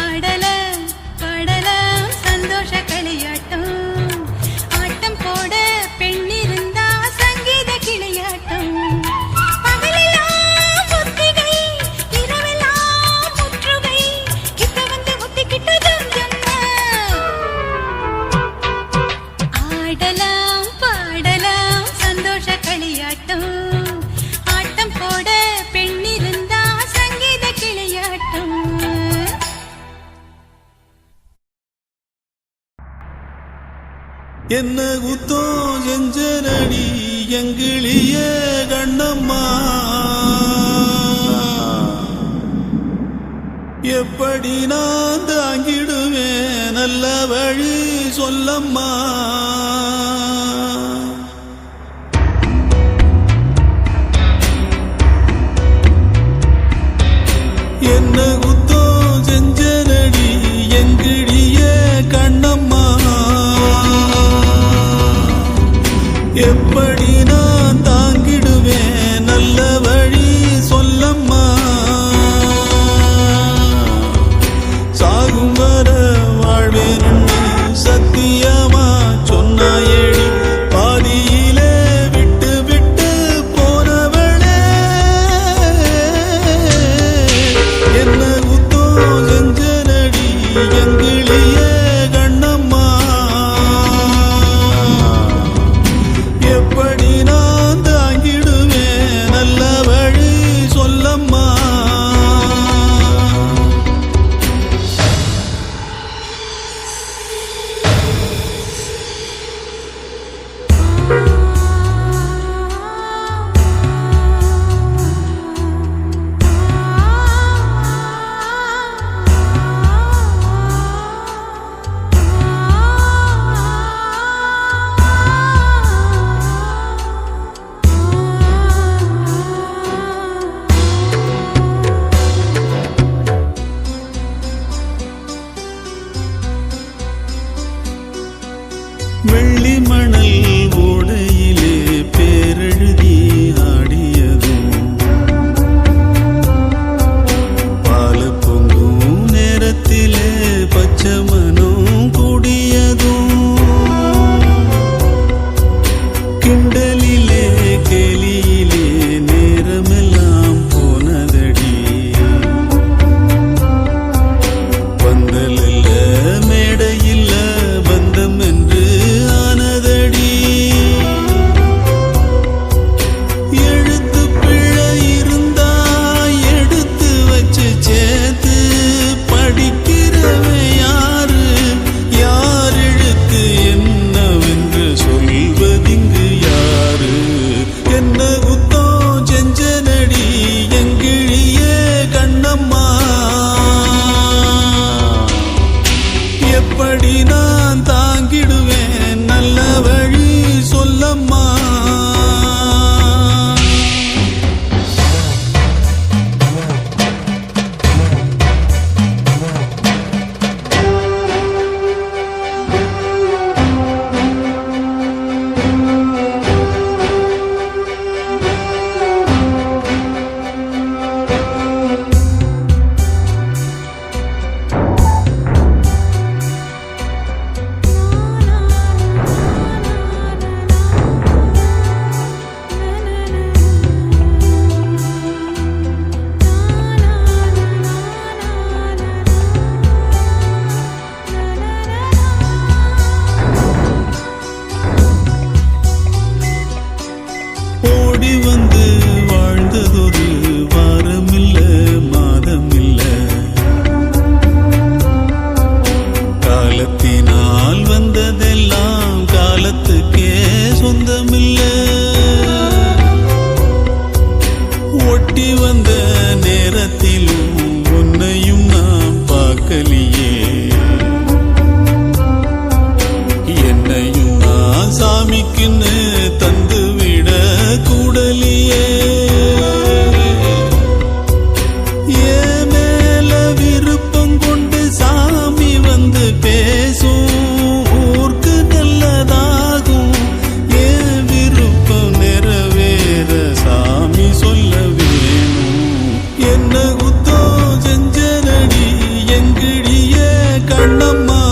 ஆடலாம் பாடலாம் சந்தோஷ களியாட்டம் ஆட்டம் போட பெண்ணிருந்தா சங்கீத கிளியாட்டம் பகலெல்லாம் ஒத்திகை இரவெல்லாம் முற்றுகை கிட்ட வந்து ஒத்திக்கிட்டு ஜம்ஜம்மா ஆடலாம் பாடலாம் சந்தோஷ களியாட்டம் ஆட்டம் போட பெண்ணிருந்தா சங்கீத கிளியாட்டம் என்ன குத்தம் செஞ்சனடி எங்கிளிய கண்ணம்மா எப்படி நான் தாங்கிடுவேன் நல்ல வழி சொல்லம்மா என்ன குத்தம் செஞ்சனடி எங்கிளிய கண்ணம்மா எப்படி நான் தாங்கிடுவேன் நல்ல வழி சொல்லம்மா சாகும் வர வாழ்வேன் சத்தியமா சொன்னாயேடி பாதியிலே விட்டு விட்டு போனவளே என்ன குத்தோ செஞ்சனடி எங்கிளிய கண்ணம்மா எப்படி நான் தாங்கிடுவேன் நல்ல வழி சொல்லம்மா வெள்ளி மணல் ஓடையிலே பேரெழுதி ஆடியதும் பால பொங்கும் நேரத்திலே பச்சை மனம் கூடியதும் கிண்டலிலே கேலியிலே நேரமெல்லாம் போனதடி பந்தலில்ல மேடையில்ல பந்தம் என்று ஆனதடி உன்னையும் நான் சாமிக்குன்னு தந்து விட கூடலியே என் மேல விருப்பம் கொண்டு சாமி வந்து பேசும் ஊருக்கு நல்லதாகும் என் விருப்பம் நிறைவேற சாமி சொல்ல வேணும் என்ன குத்தோ செஞ்சனடி எங்கிடிய கண்ணம்மா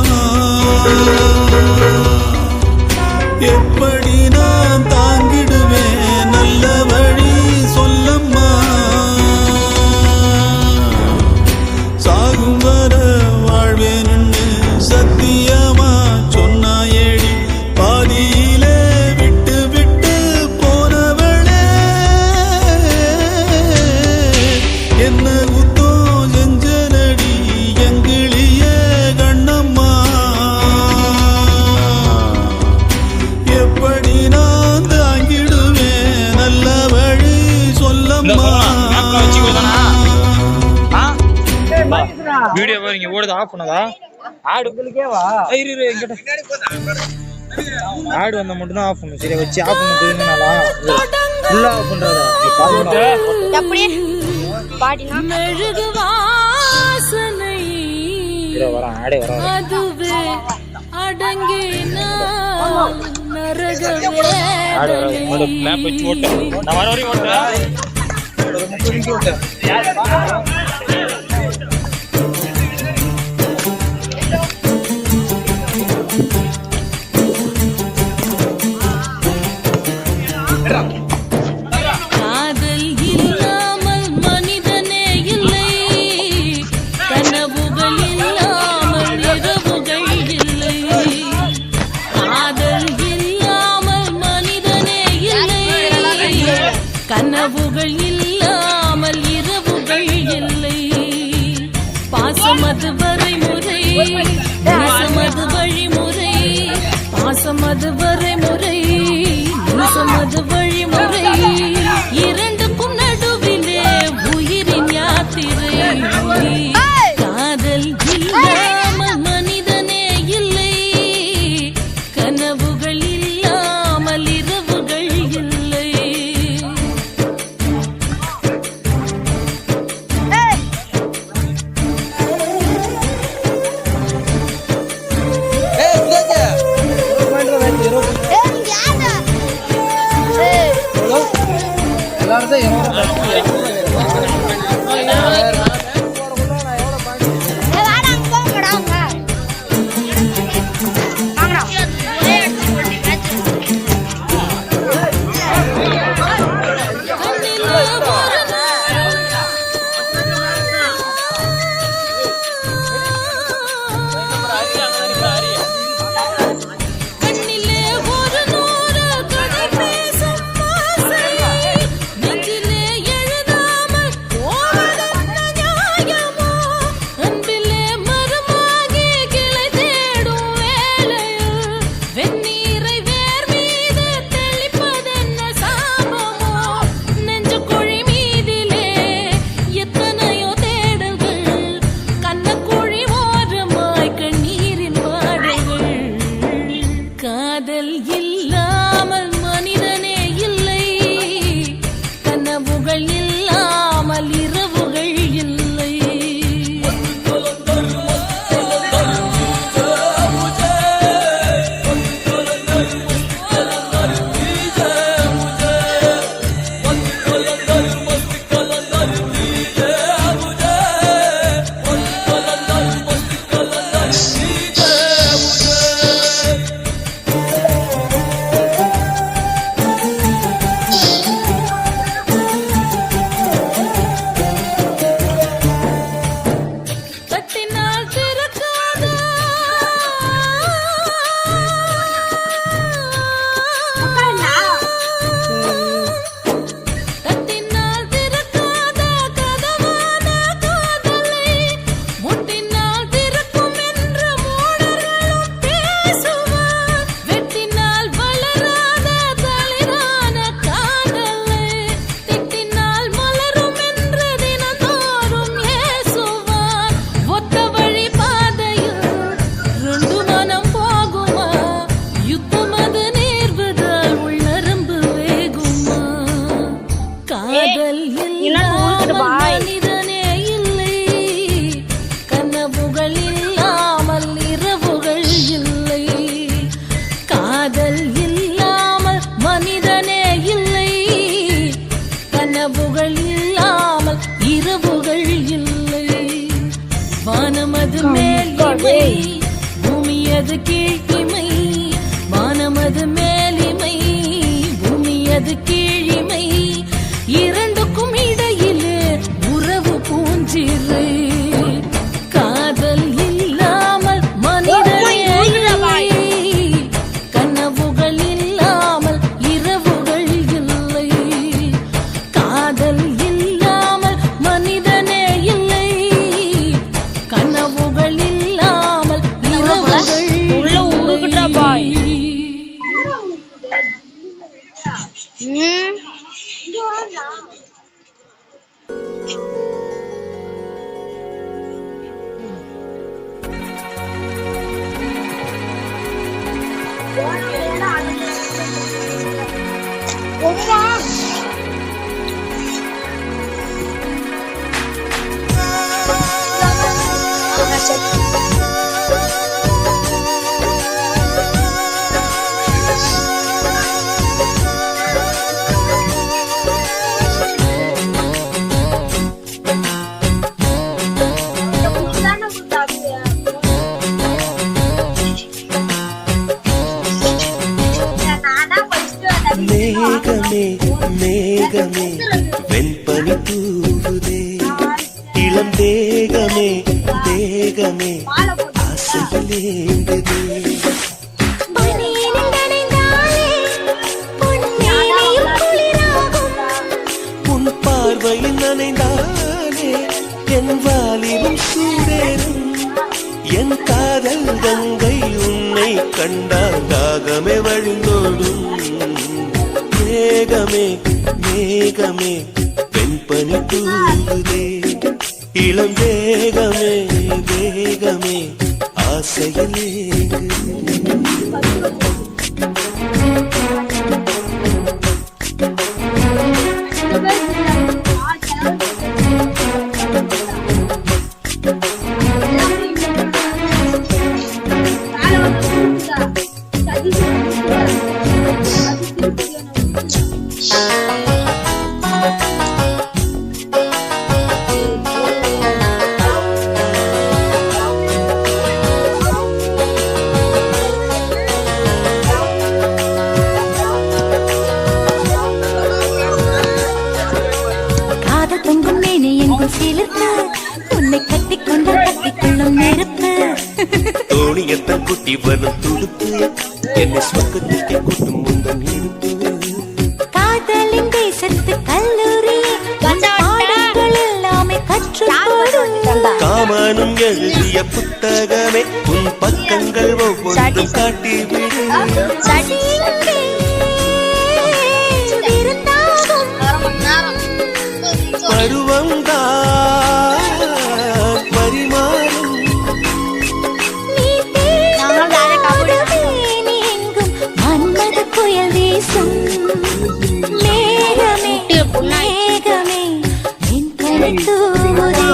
எப்படி நான் தாங்கிடுவேன் நல்ல வழி சொல்லம்மா சாகும் வர வாழ்வேன்னு சத்தியமா சொன்னாயேடி பாதியிலே விட்டு விட்டு போனவளே என்ன குத்தோ செஞ்சனடி எங்கிளிய கண்ணம்மா எப்படி நான் தாங்கிடுவேன் நல்ல வழி சொல்லம்மா வீடியோ இங்க ஓடுது ஆஃப் பண்ணதா ஆடு ஆடு வந்தா மட்டும் தான் ஆஃப் பண்ணும் சரியா வச்சு ஆஃப் பண்ணிட்டுனாலா ஃபுல்லா ஆஃப் பண்றதா மெழுகு வாசனை வரேன் ஆடே வரேன் அதுவே அடங்கினா நரக ஆடு வரேன் மேப் வச்சு ஓட்டு நான் வர வரையும் ஓட்டுறேன் காதல் இல்லாமல் மனிதனே இல்லை கனவுகள் இல்லாமல் இரவுகள் இல்லை காதல் இல்லாமல் மனிதனே இல்லை கனவுகள் இல்லாமல் இரவுகள் இல்லை பாசமது வரைமுறை நேசமது வழிமுறை பாசமது வரைமுறை நேசமது வழிமுறை இரண்டுக்கும் நடுவிலே உயிரின் யாத்திரை காதல் இல்லாமல் மனிதனே இல்லை கனவுகள் இல்லாமல் இரவுகள் இல்லை மேகமே மேகமே வெண்பனி தூவுதே இளம் தேகமே தேகமே ஆசையிலேங்குதே உன் பார்வையில் நனைந்தானே என் வாலிபம் சூடேறும் என் காதல் கங்கை உன்னை கண்டால் தாகமே வழிந்தோடும் மேகமே மேகமே வெண்பனி தூவுதே இளம் வேகமே வேகமே ஆசையிலே உன்னை கட்டிக்கொண்ட கட்டிக்கொள்ளும் நெருப்பு தோணியத்தான் குட்டி வரும் துடுப்பு என்னை சொக்கத்துக்கு கூட்டும் முந்தம் இருப்பு காதலின் தேசத்து கல்லூரி பாடங்கள் எல்லாமே கற்றுக்கொடும் காமனும் எழுதிய புத்தகமே உன் பக்கங்கள் ஒவ்வொன்றும் காட்டிவிடு பருவம்தான் பரிமாறும் மன்மத புயல் வீசும் மேகமே மேகமே என் கரை தூவுதே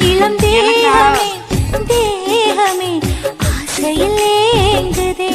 இளம் தேகமே தேகமே ஆசையில் ஏங்குதே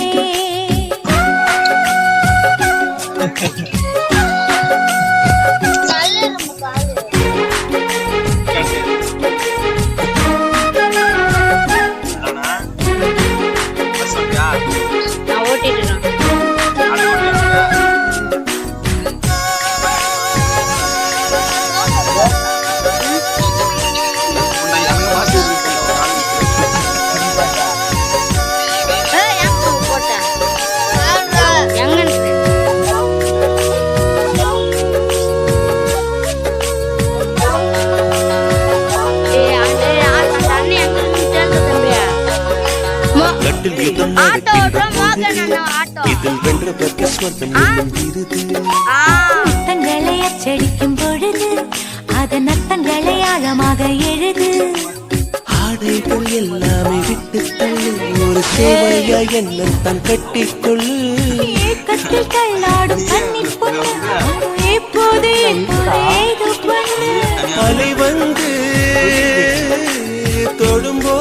இதில் வென்ற பக்கஸ்வத்தம் முத்தங்களை அச்சடிக்கும் பொழுது அதன் அர்த்தங்களை ஆழமாக எழுது ஆடைகள் எல்லாமே விட்டு தள்ளி ஒரு சேவையா என்ன தான் கட்டிக்கொள்ளு ஏக்கத்தில் தள்ளாடும் கண்ணின் பொண்ணு எப்போது ஏதோ பண்ணு அலை வந்து தொடும்போது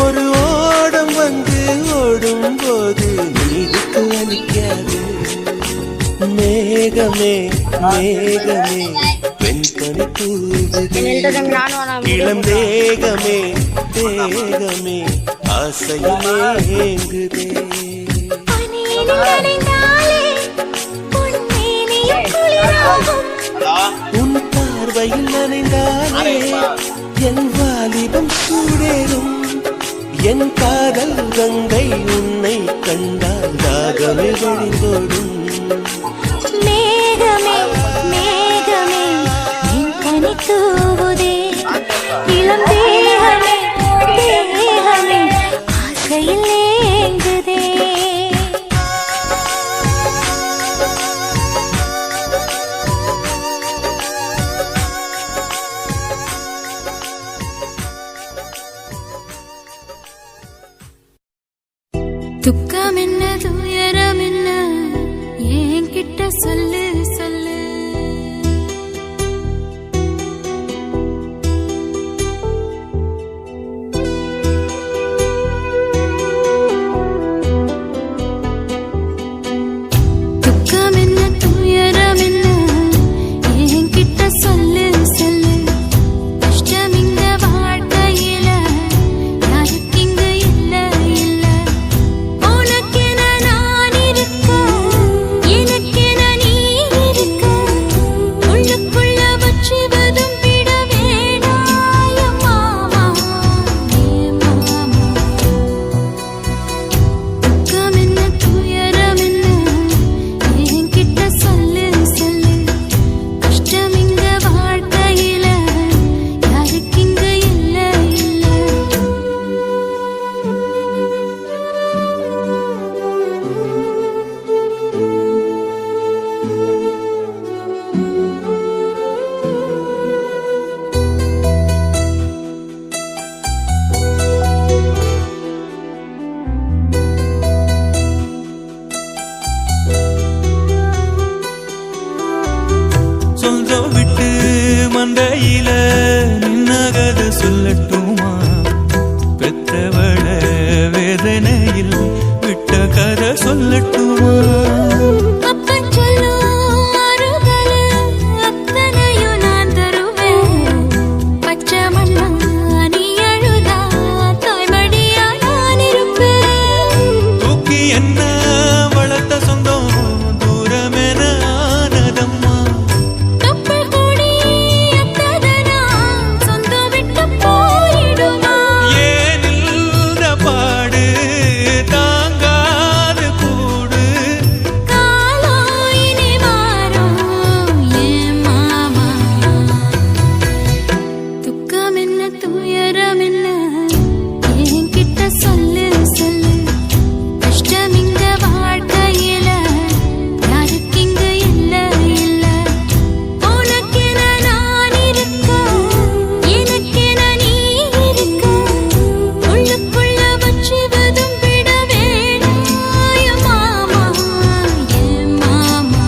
ஒரு ஓடம் வந்து ஓடும் போது நீருக்கு அளிக்காது மேகமே மேகமே வெண்பனி தூவுதே இளம் தேகமே தேகமே ஆசையிலே ஏங்குதே உன் பார்வையில் நனைந்தாலே என் வாலிபம் சூடேறும் என் காதல் கங்கை உன்னை கண்டால் தாகமே வழிந்தோடும் மேகமே மேகமே என் கனி தூவுதே இளம் தேகமே தேகமே ஆசையில் ஏங்குதே வாழ்க்கையில நின்னகத சொல்லட்டுமா பெத்தவள வேதனையில் விட்ட கதை சொல்லட்டுமா அப்பன் சொல்லும் ஆறுதல அத்தனையும் நான் தருவேன் பச்சை மண்ணா நீ அழுதா தாய்மடியா நான் இருப்பேன் தூக்கி என்ன வளர்த்த சொந்தம் தூரமென ஆனதம்மா கப்பல் கூடி அத்ததனா சொந்தம் விட்டு போயிடுமா ஏன் இந்த பாடு தாங்காது கூடு காலம் இனி மாறும் என் மாமா துக்கம் என்ன துயரம் என்ன என்கிட்ட சொல்லு சொல்லு கஷ்டம் இங்க வாழ்க்கையில யாருக்கு இங்க இல்ல இல்ல உனக்கென நான் இருக்க எனக்கென நீ இருக்க உள்ளுக்குள்ள வச்சுவதும் விட வேணாம் என் மாமா என் மாமா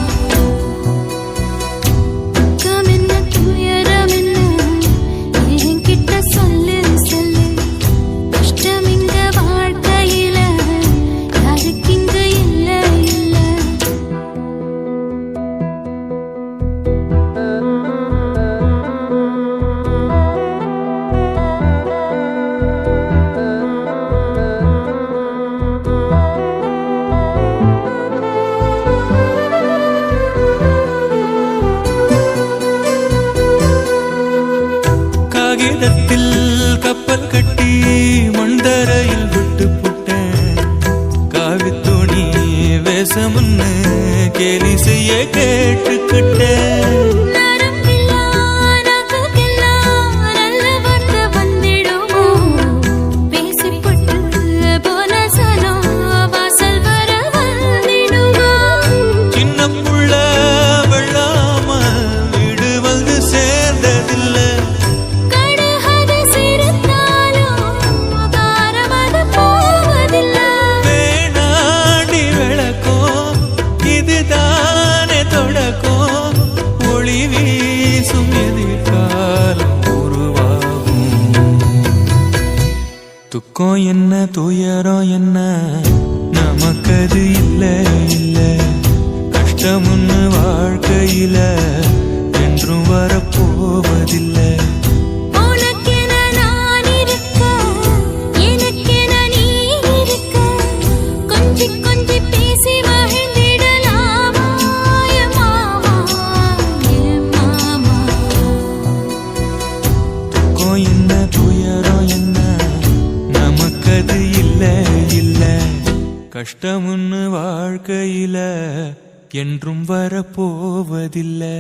துக்கம் என்ன துயரம் என்ன என்கிட்ட சொல்லு சொல்லு கஷ்டம் இங்க வாழ்க்கையில யாருக்கு இங்க இல்ல இல்ல காகிதத்தில் கப்பல் கட்டி மண்தரையில் விட்டு புட்டேன் காவித்துணி வேஷம்னு கேலி செய்ய கேட்டுக்கிட்டேன் நரம்பில்லா நாக்குக்கெல்லாம் நல்ல வார்த்தை வந்திடுமோ பேசிப்பட்டு போன சனம் வாசல் வர வந்திடுமோ சின்ன புள்ள வெள்ளாம வீடு வந்து சேர்ந்ததில்லை கடுகது சிரித்தாலும் காரமது போவதில்லை வேணாண்டி விளக்கும் இதுதானே தொடக்கும் ஒளி வீசும் எதிர்காலம் உருவாகும் துக்கம் என்ன துயரம் என்ன நமக்கது இல்ல இல்ல கஷ்டம்னு வாழ்க்கையில என்றும் வரப்போவதில்லை உனக்கென நான் இருக்க எனக்கென நீ இருக்க கொஞ்சி கொஞ்சி பேசி மகிழ்ந்திடலாமா என் மாமா என் மாமா துக்கம் என்ன துயரம் என்ன நமக்கது இல்ல இல்ல கஷ்டம்னு வாழ்க்கையில என்றும் வரப்போவதில்லை